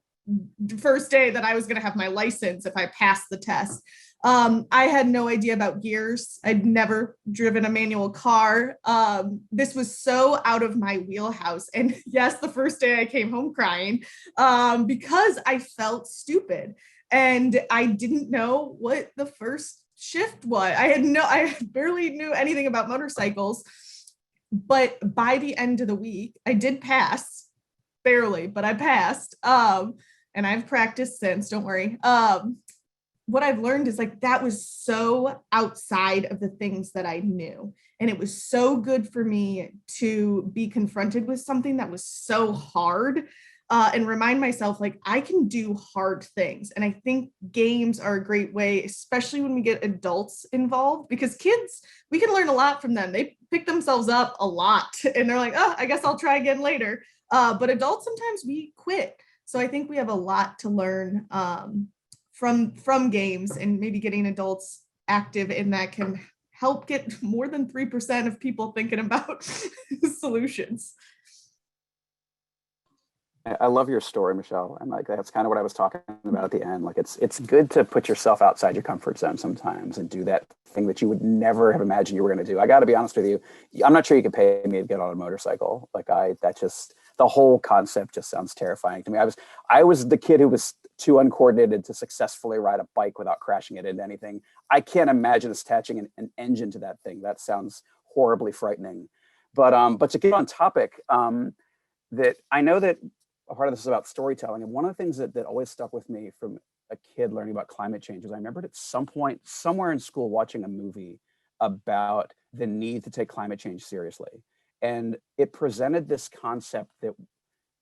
the first day that I was going to have my license if I passed the test. I had no idea about gears. I'd never driven a manual car. This was so out of my wheelhouse. And yes, the first day I came home crying because I felt stupid and I didn't know what the first shift was. I barely knew anything about motorcycles, but by the end of the week, I did pass, barely, but I passed. And I've practiced since, don't worry. What I've learned is like, that was so outside of the things that I knew. And it was so good for me to be confronted with something that was so hard and remind myself, like, I can do hard things. And I think games are a great way, especially when we get adults involved, because kids, we can learn a lot from them. They pick themselves up a lot and they're like, oh, I guess I'll try again later. But adults, sometimes we quit. So I think we have a lot to learn from games, and maybe getting adults active in that can help get more than 3% of people thinking about solutions. I love your story, Michelle. And like, that's kind of what I was talking about at the end. Like, it's good to put yourself outside your comfort zone sometimes and do that thing that you would never have imagined you were going to do. I got to be honest with you. I'm not sure you could pay me to get on a motorcycle. Like the whole concept just sounds terrifying to me. I was the kid who was too uncoordinated to successfully ride a bike without crashing it into anything. I can't imagine attaching an engine to that thing. That sounds horribly frightening. But to get on topic, that I know that a part of this is about storytelling. And one of the things that always stuck with me from a kid learning about climate change is I remembered at some point somewhere in school watching a movie about the need to take climate change seriously. And it presented this concept that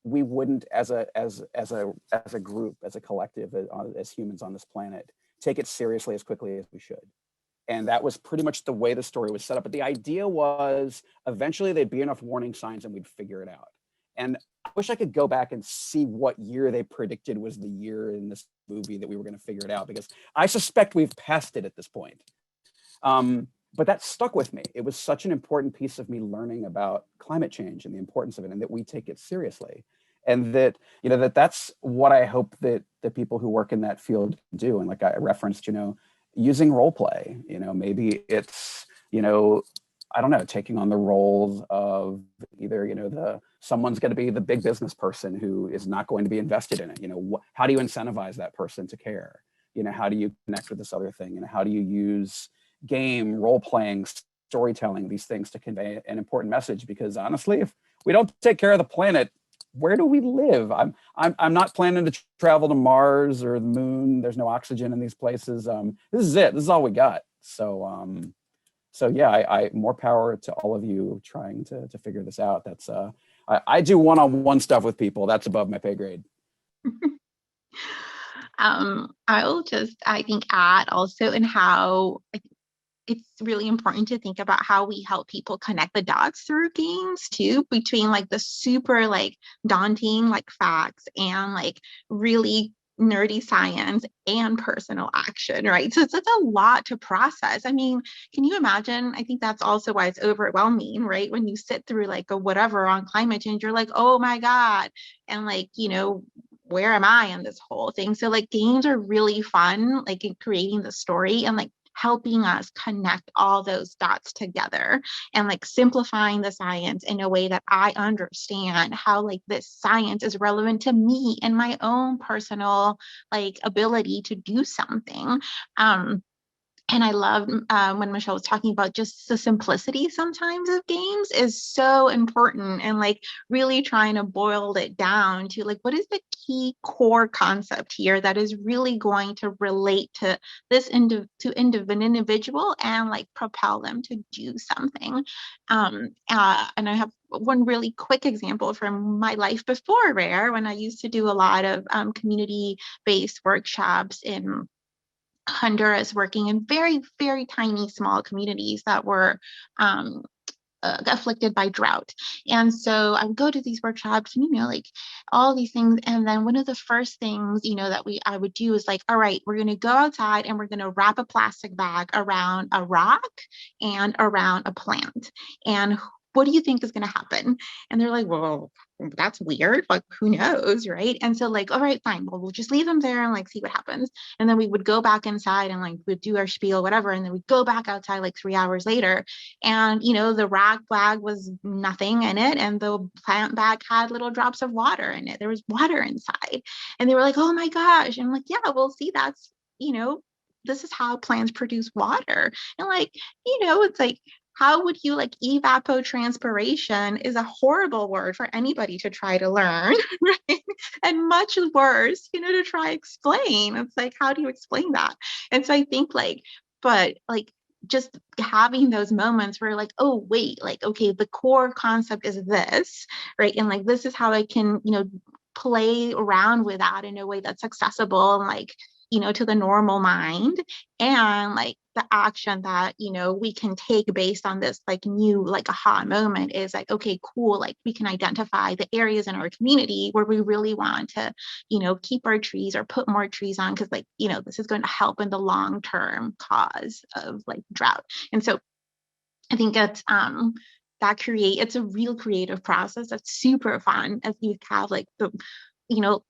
we wouldn't, as a group, as a collective, as humans on this planet, take it seriously as quickly as we should. And that was pretty much the way the story was set up. But the idea was eventually there'd be enough warning signs and we'd figure it out. And I wish I could go back and see what year they predicted was the year in this movie that we were going to figure it out, because I suspect we've passed it at this point. But that stuck with me. It was such an important piece of me learning about climate change and the importance of it, and that we take it seriously. And that, that's what I hope that the people who work in that field do. And like I referenced, using role play, maybe it's, I don't know, taking on the roles of either, someone's going to be the big business person who is not going to be invested in it. How do you incentivize that person to care? How do you connect with this other thing? How do you use game, role-playing, storytelling, these things to convey an important message? Because honestly, if we don't take care of the planet, where do we live? I'm not planning to travel to Mars or the moon. There's no oxygen in these places. This is it. This is all we got. So So yeah, I more power to all of you trying to figure this out. That's I do one-on-one stuff with people. That's above my pay grade. I'll just, I think, add also in how it's really important to think about how we help people connect the dots through games too, between like the super like daunting like facts and like really nerdy science and personal action, right? So it's a lot to process. I mean, can you imagine? I think that's also why it's overwhelming, right? When you sit through like a whatever on climate change, you're like, oh my God. And like, you know, where am I in this whole thing? So like games are really fun, like in creating the story and like helping us connect all those dots together and like simplifying the science in a way that I understand how like this science is relevant to me and my own personal like ability to do something. And I love when Michelle was talking about just the simplicity sometimes of games is so important, and like really trying to boil it down to like, what is the key core concept here that is really going to relate to this individual and like propel them to do something. And I have one really quick example from my life before Rare, when I used to do a lot of community-based workshops in Honduras, working in very, very tiny, small communities that were afflicted by drought. And so I would go to these workshops and, you know, like all these things. And then one of the first things, you know, that I would do is like, all right, we're going to go outside and we're going to wrap a plastic bag around a rock and around a plant. And what do you think is going to happen? And they're like, well, that's weird. Like, who knows, right? And so like, all right, fine. Well, we'll just leave them there and like see what happens. And then we would go back inside and like we'd do our spiel, whatever. And then we'd go back outside like 3 hours later. And, you know, the rock bag was nothing in it. And the plant bag had little drops of water in it. There was water inside. And they were like, oh my gosh. And I'm like, yeah, well, see, that's, you know, this is how plants produce water. And like, you know, it's like, how would you like evapotranspiration is a horrible word for anybody to try to learn, right? And much worse, you know, to try explain. It's like, how do you explain that? And so I think like, but like just having those moments where like, oh, wait, like, okay, the core concept is this, right? And like, this is how I can, you know, play around with that in a way that's accessible and like, you know, to the normal mind, and like the action that, you know, we can take based on this like new like aha moment is like, okay, cool, like we can identify the areas in our community where we really want to, you know, keep our trees or put more trees on, because like, you know, this is going to help in the long-term cause of like drought. And so I think it's it's a real creative process that's super fun as you have like the, you know,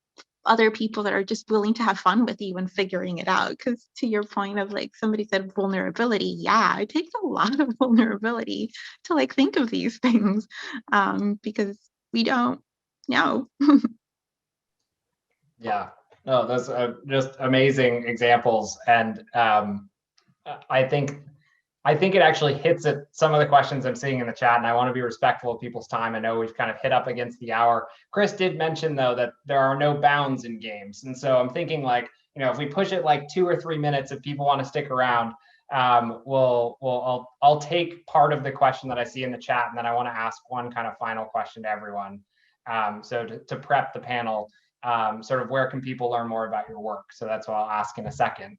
other people that are just willing to have fun with you and figuring it out. Because to your point of like, somebody said vulnerability, yeah, it takes a lot of vulnerability to like think of these things, because we don't know. Yeah, no, those are just amazing examples. And I think it actually hits at some of the questions I'm seeing in the chat, and I want to be respectful of people's time. I know we've kind of hit up against the hour. Chris did mention though that there are no bounds in games, and so I'm thinking like, you know, if we push it like 2 or 3 minutes, if people want to stick around, I'll take part of the question that I see in the chat, and then I want to ask one kind of final question to everyone. So to prep the panel, sort of where can people learn more about your work? So that's what I'll ask in a second.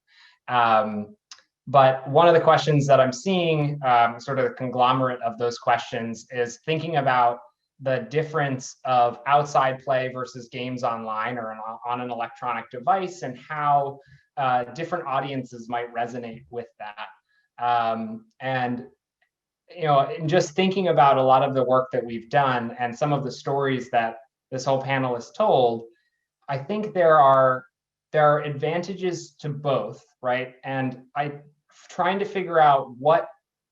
But one of the questions that I'm seeing, sort of the conglomerate of those questions, is thinking about the difference of outside play versus games online or on an electronic device, and how different audiences might resonate with that. And you know, and just thinking about a lot of the work that we've done and some of the stories that this whole panel has told, I think there are advantages to both, right? And I'm trying to figure out what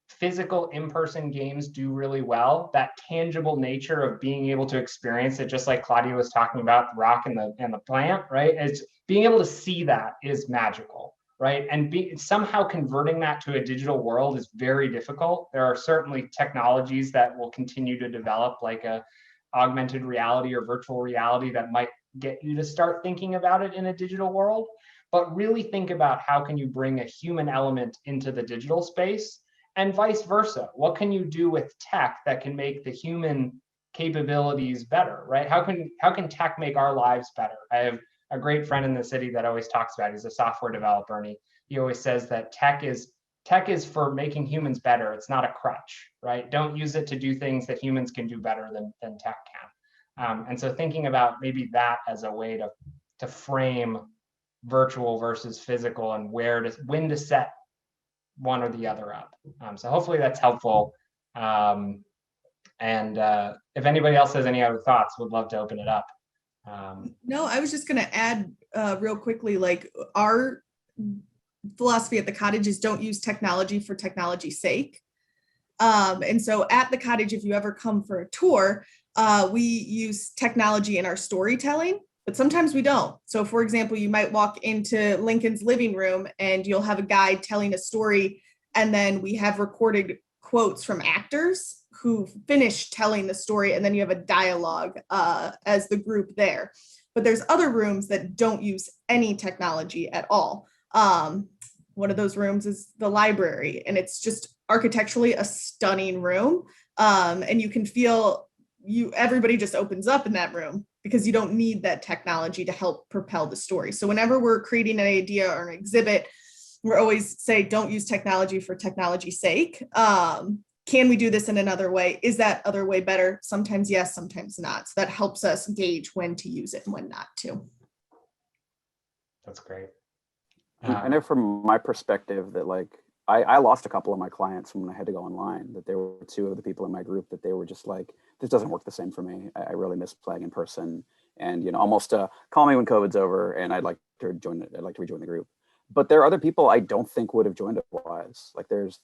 physical in-person games do really well, that tangible nature of being able to experience it, just like Claudia was talking about, the rock and the plant, right? It's being able to see that is magical, right? And somehow converting that to a digital world is very difficult. There are certainly technologies that will continue to develop, like a augmented reality or virtual reality, that might get you to start thinking about it in a digital world. But really think about how can you bring a human element into the digital space And vice versa. What can you do with tech that can make the human capabilities better, right? How can tech make our lives better? I have a great friend in the city that always talks about, he's a software developer, and he always says that tech is for making humans better. It's not a crutch, right? Don't use it to do things that humans can do better than tech can. And so thinking about maybe that as a way to frame virtual versus physical and when to set one or the other up. So hopefully that's helpful. And if anybody else has any other thoughts, would love to open it up. No, I was just going to add real quickly, like our philosophy at the cottage is don't use technology for technology's sake. And so at the cottage, if you ever come for a tour, we use technology in our storytelling, but sometimes we don't. So for example, you might walk into Lincoln's living room and you'll have a guide telling a story, and then we have recorded quotes from actors who finished telling the story, and then you have a dialogue as the group there. But there's other rooms that don't use any technology at all. One of those rooms is the library, and it's just architecturally a stunning room. And you can feel everybody just opens up in that room because you don't need that technology to help propel the story. So whenever we're creating an idea or an exhibit, we're always say, don't use technology for technology's sake. Can we do this in another way? Is that other way better? Sometimes yes, sometimes not. So that helps us gauge when to use it and when not to. That's great. I know from my perspective that like, I lost a couple of my clients when I had to go online, that there were two of the people in my group that they were just like, this doesn't work the same for me. I really miss playing in person, and, you know, almost call me when COVID's over and I'd like to rejoin the group. But there are other people I don't think would have joined otherwise. Like there's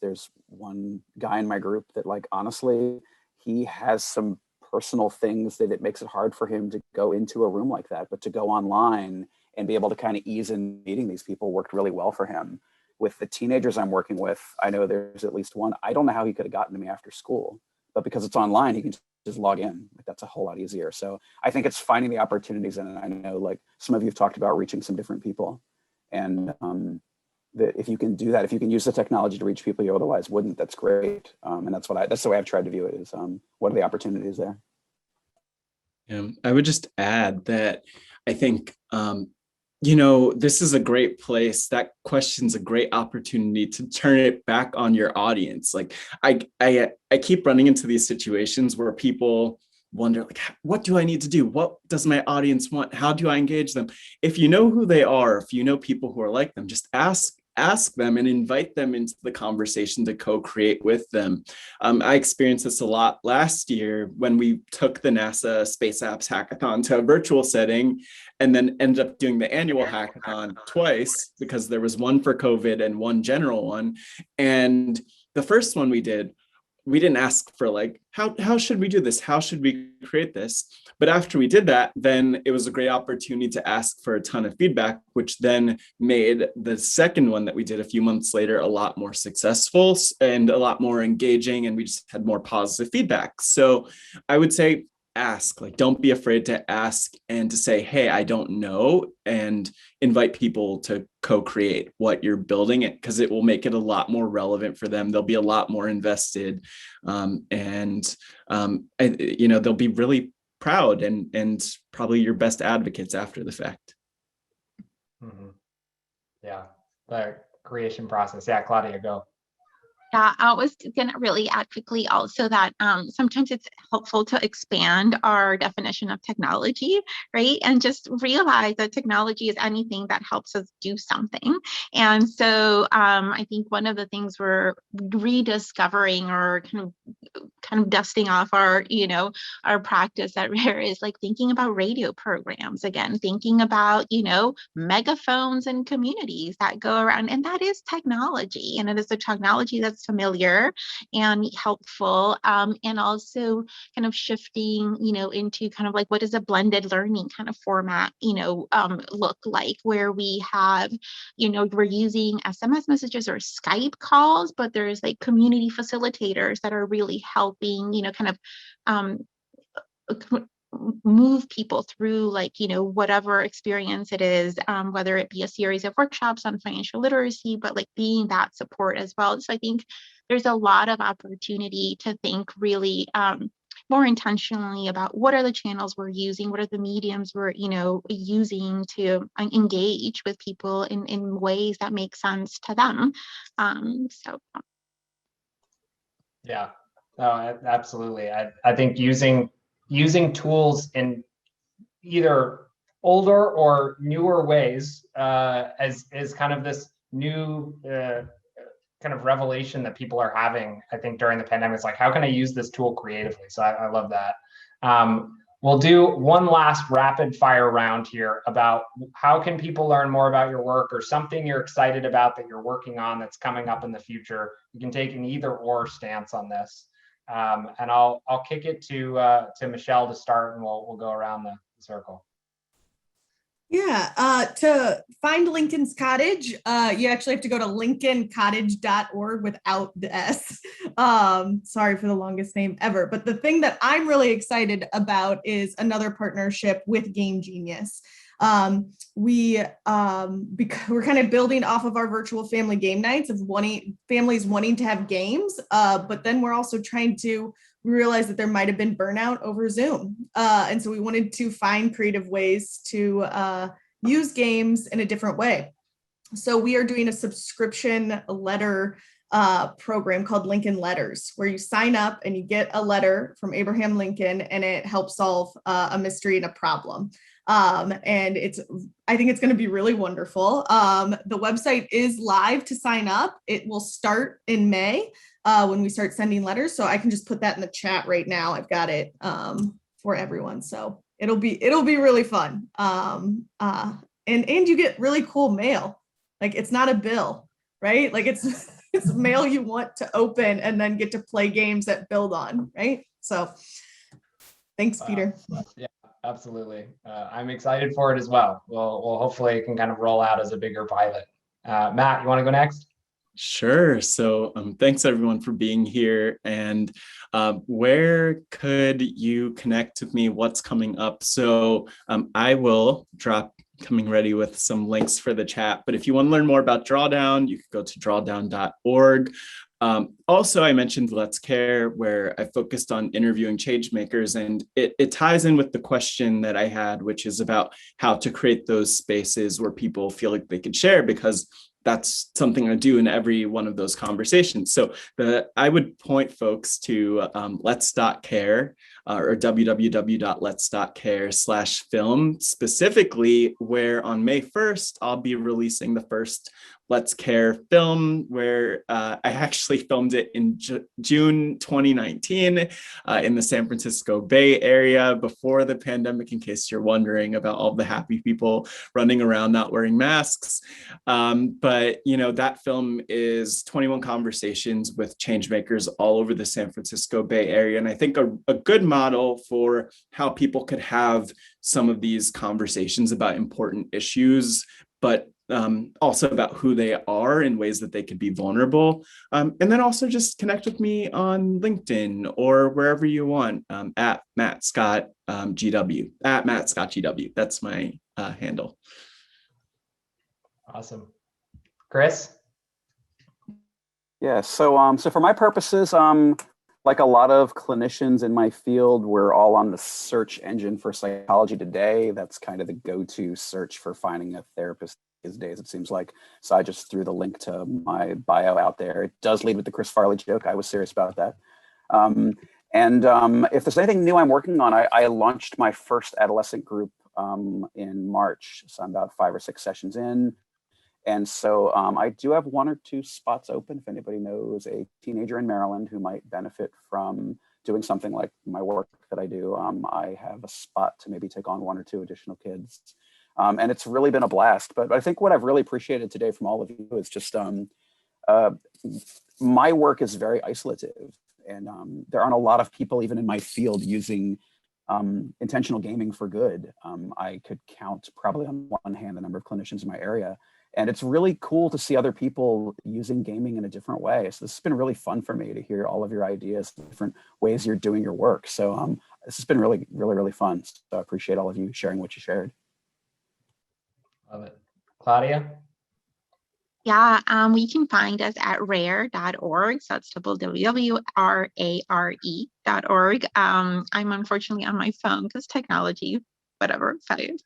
one guy in my group that, like, honestly, he has some personal things that it makes it hard for him to go into a room like that, but to go online and be able to kind of ease in meeting these people worked really well for him. With the teenagers I'm working with, I know there's at least one. I don't know how he could have gotten to me after school, but because it's online, he can just log in. Like, that's a whole lot easier. So I think it's finding the opportunities in it. I know, like, some of you have talked about reaching some different people, and that if you can do that, if you can use the technology to reach people you otherwise wouldn't, that's great. And that's the way I've tried to view it, is what are the opportunities there? Yeah, I would just add that I think, you know, this is a great place. That question's a great opportunity to turn it back on your audience. Like I keep running into these situations where people wonder, like, what do I need to do? What does my audience want? How do I engage them? If you know who they are, if you know people who are like them, just ask them and invite them into the conversation to co-create with them. I experienced this a lot last year when we took the NASA Space Apps Hackathon to a virtual setting, and then ended up doing the annual hackathon twice, because there was one for COVID and one general one. And the first one we didn't ask for, like, how should we do this? How should we create this? But after we did that, then it was a great opportunity to ask for a ton of feedback, which then made the second one that we did a few months later a lot more successful and a lot more engaging, and we just had more positive feedback. So I would say ask, like, don't be afraid to ask and to say, hey, I don't know, and invite people to co-create what you're building, it, because it will make it a lot more relevant for them. They'll be a lot more invested, and you know, they'll be really proud and probably your best advocates after the fact. Mm-hmm. Yeah, the creation process. Yeah, Claudia, go. Yeah, I was going to really add quickly also that sometimes it's helpful to expand our definition of technology, right? And just realize that technology is anything that helps us do something. And so I think one of the things we're rediscovering or kind of dusting off our practice at Rare is like thinking about radio programs again, thinking about, megaphones and communities that go around, and that is technology, and it is a technology that's familiar and helpful, and also kind of shifting, into kind of like, what does a blended learning kind of format, look like, where we have, we're using SMS messages or Skype calls, but there's like community facilitators that are really helping, kind of move people through, like, you know, whatever experience it is, whether it be a series of workshops on financial literacy, but like being that support as well. So I think there's a lot of opportunity to think really more intentionally about what are the channels we're using, what are the mediums we're, you know, using to engage with people in ways that make sense to them. Yeah, no, absolutely. I think using tools in either older or newer ways as kind of this new kind of revelation that people are having, I think, during the pandemic. It's like, how can I use this tool creatively? So I love that. We'll do one last rapid fire round here about how can people learn more about your work, or something you're excited about that you're working on that's coming up in the future. You can take an either or stance on this. And I'll kick it to Michelle to start, and we'll go around the circle. Yeah, to find Lincoln's Cottage, you actually have to go to lincolncottage.org without the S. Sorry for the longest name ever. But the thing that I'm really excited about is another partnership with Game Genius. We're kind of building off of our virtual family game nights of families wanting to have games, but then we're also trying to realize that there might have been burnout over Zoom. And so we wanted to find creative ways to use games in a different way. So we are doing a subscription letter program called Lincoln Letters, where you sign up and you get a letter from Abraham Lincoln, and it helps solve a mystery and a problem. And I think it's going to be really wonderful. The website is live to sign up. It will start in May when we start sending letters. So I can just put that in the chat right now. I've got it for everyone. So it'll be really fun. And you get really cool mail. Like, it's not a bill, right? Like, it's mail you want to open and then get to play games that build on, right? So thanks, Peter. Yeah. Absolutely. I'm excited for it as well. We'll hopefully it can kind of roll out as a bigger pilot. Matt, you want to go next? Sure. So thanks everyone for being here. And where could you connect with me? What's coming up? So I will drop coming ready with some links for the chat. But if you want to learn more about Drawdown, you could go to drawdown.org. Also, I mentioned Let's Care, where I focused on interviewing change makers, and it ties in with the question that I had, which is about how to create those spaces where people feel like they can share, because that's something I do in every one of those conversations. So I would point folks to let's.care or www.lets.care/film, specifically where on May 1st, I'll be releasing the first Let's Care film, where I actually filmed it in June 2019 in the San Francisco Bay Area before the pandemic, in case you're wondering about all the happy people running around not wearing masks. But, you know, that film is 21 conversations with changemakers all over the San Francisco Bay Area. And I think a good model for how people could have some of these conversations about important issues, but also about who they are in ways that they could be vulnerable. And then also just connect with me on LinkedIn or wherever you want, at Matt Scott GW, at Matt Scott GW. That's my handle. Awesome. Chris? Yeah, so for my purposes, like a lot of clinicians in my field, we're all on the search engine for psychology today. That's kind of the go-to search for finding a therapist these days, it seems like. So I just threw the link to my bio out there. It does lead with the Chris Farley joke. I was serious about that. If there's anything new I'm working on, I launched my first adolescent group in March. So I'm about 5 or 6 sessions in. And so I do have 1 or 2 spots open. If anybody knows a teenager in Maryland who might benefit from doing something like my work that I do, I have a spot to maybe take on 1 or 2 additional kids. And it's really been a blast. But I think what I've really appreciated today from all of you is just my work is very isolative. And there aren't a lot of people, even in my field, using intentional gaming for good. I could count probably on one hand the number of clinicians in my area. And it's really cool to see other people using gaming in a different way. So this has been really fun for me to hear all of your ideas, different ways you're doing your work. So this has been really, really, really fun. So I appreciate all of you sharing what you shared. Love it. Claudia? Yeah, you can find us at rare.org. So that's www.rare.org. I'm unfortunately on my phone because technology, whatever, failed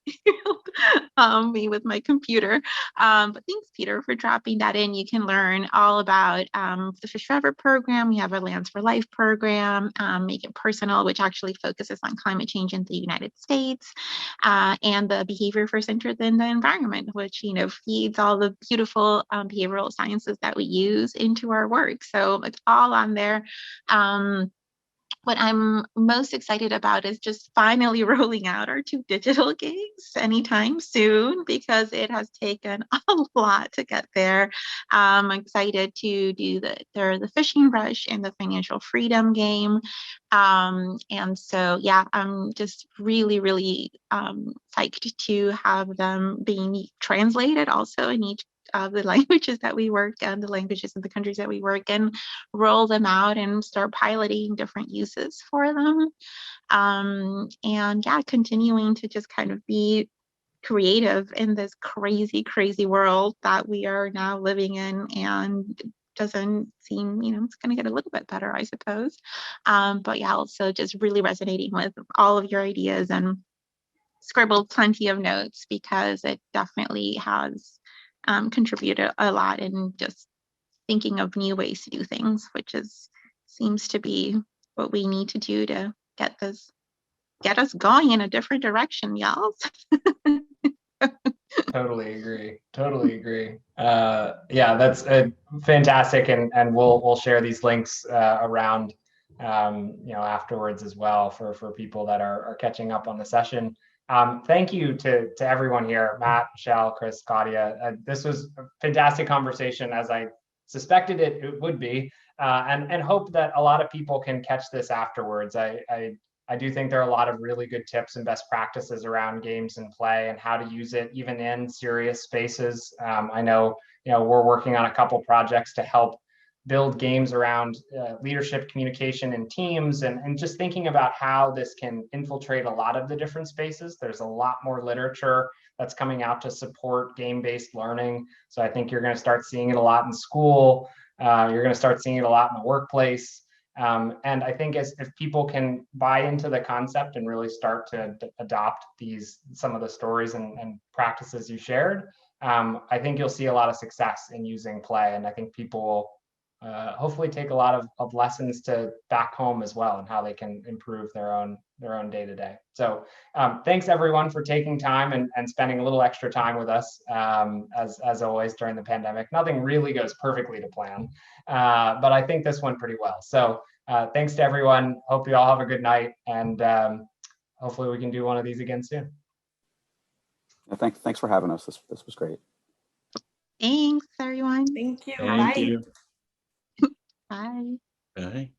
me with my computer. But thanks, Peter, for dropping that in. You can learn all about the Fish Forever program. We have our Lands for Life program, Make It Personal, which actually focuses on climate change in the United States, and the Behavior for Center in the Environment, which feeds all the beautiful behavioral sciences that we use into our work. So it's all on there. What I'm most excited about is just finally rolling out our 2 digital games anytime soon, because it has taken a lot to get there. I'm excited to do the Fishing Rush and the Financial Freedom game. And so, yeah, I'm just really, really psyched to have them being translated also in each of the languages that we work and the languages of the countries that we work in, roll them out and start piloting different uses for them. And yeah, continuing to just kind of be creative in this crazy, crazy world that we are now living in, and doesn't seem, it's going to get a little bit better, I suppose. But yeah, also just really resonating with all of your ideas and scribbled plenty of notes, because it definitely has contributed a lot in just thinking of new ways to do things, which seems to be what we need to do to get us going in a different direction, y'all. Totally agree. Totally agree. Yeah, that's fantastic, and we'll share these links around afterwards as well for people that are catching up on the session. Thank you to everyone here, Matt, Michelle, Chris, Claudia. This was a fantastic conversation, as I suspected it would be, and hope that a lot of people can catch this afterwards. I do think there are a lot of really good tips and best practices around games and play and how to use it even in serious spaces. I know, we're working on a couple projects to help build games around leadership, communication, and teams, and just thinking about how this can infiltrate a lot of the different spaces. There's a lot more literature that's coming out to support game-based learning. So I think you're going to start seeing it a lot in school. You're going to start seeing it a lot in the workplace. And I think if people can buy into the concept and really start to adopt some of the stories and practices you shared, I think you'll see a lot of success in using play. And I think people will hopefully take a lot of lessons to back home as well, and how they can improve their own day to day. So thanks everyone for taking time and spending a little extra time with us, as always during the pandemic. Nothing really goes perfectly to plan, but I think this went pretty well. So thanks to everyone. Hope you all have a good night, and hopefully we can do one of these again soon. Yeah, thanks for having us. This was great. Thanks, everyone. Thank you. Thank Bye. you. Bye. Bye.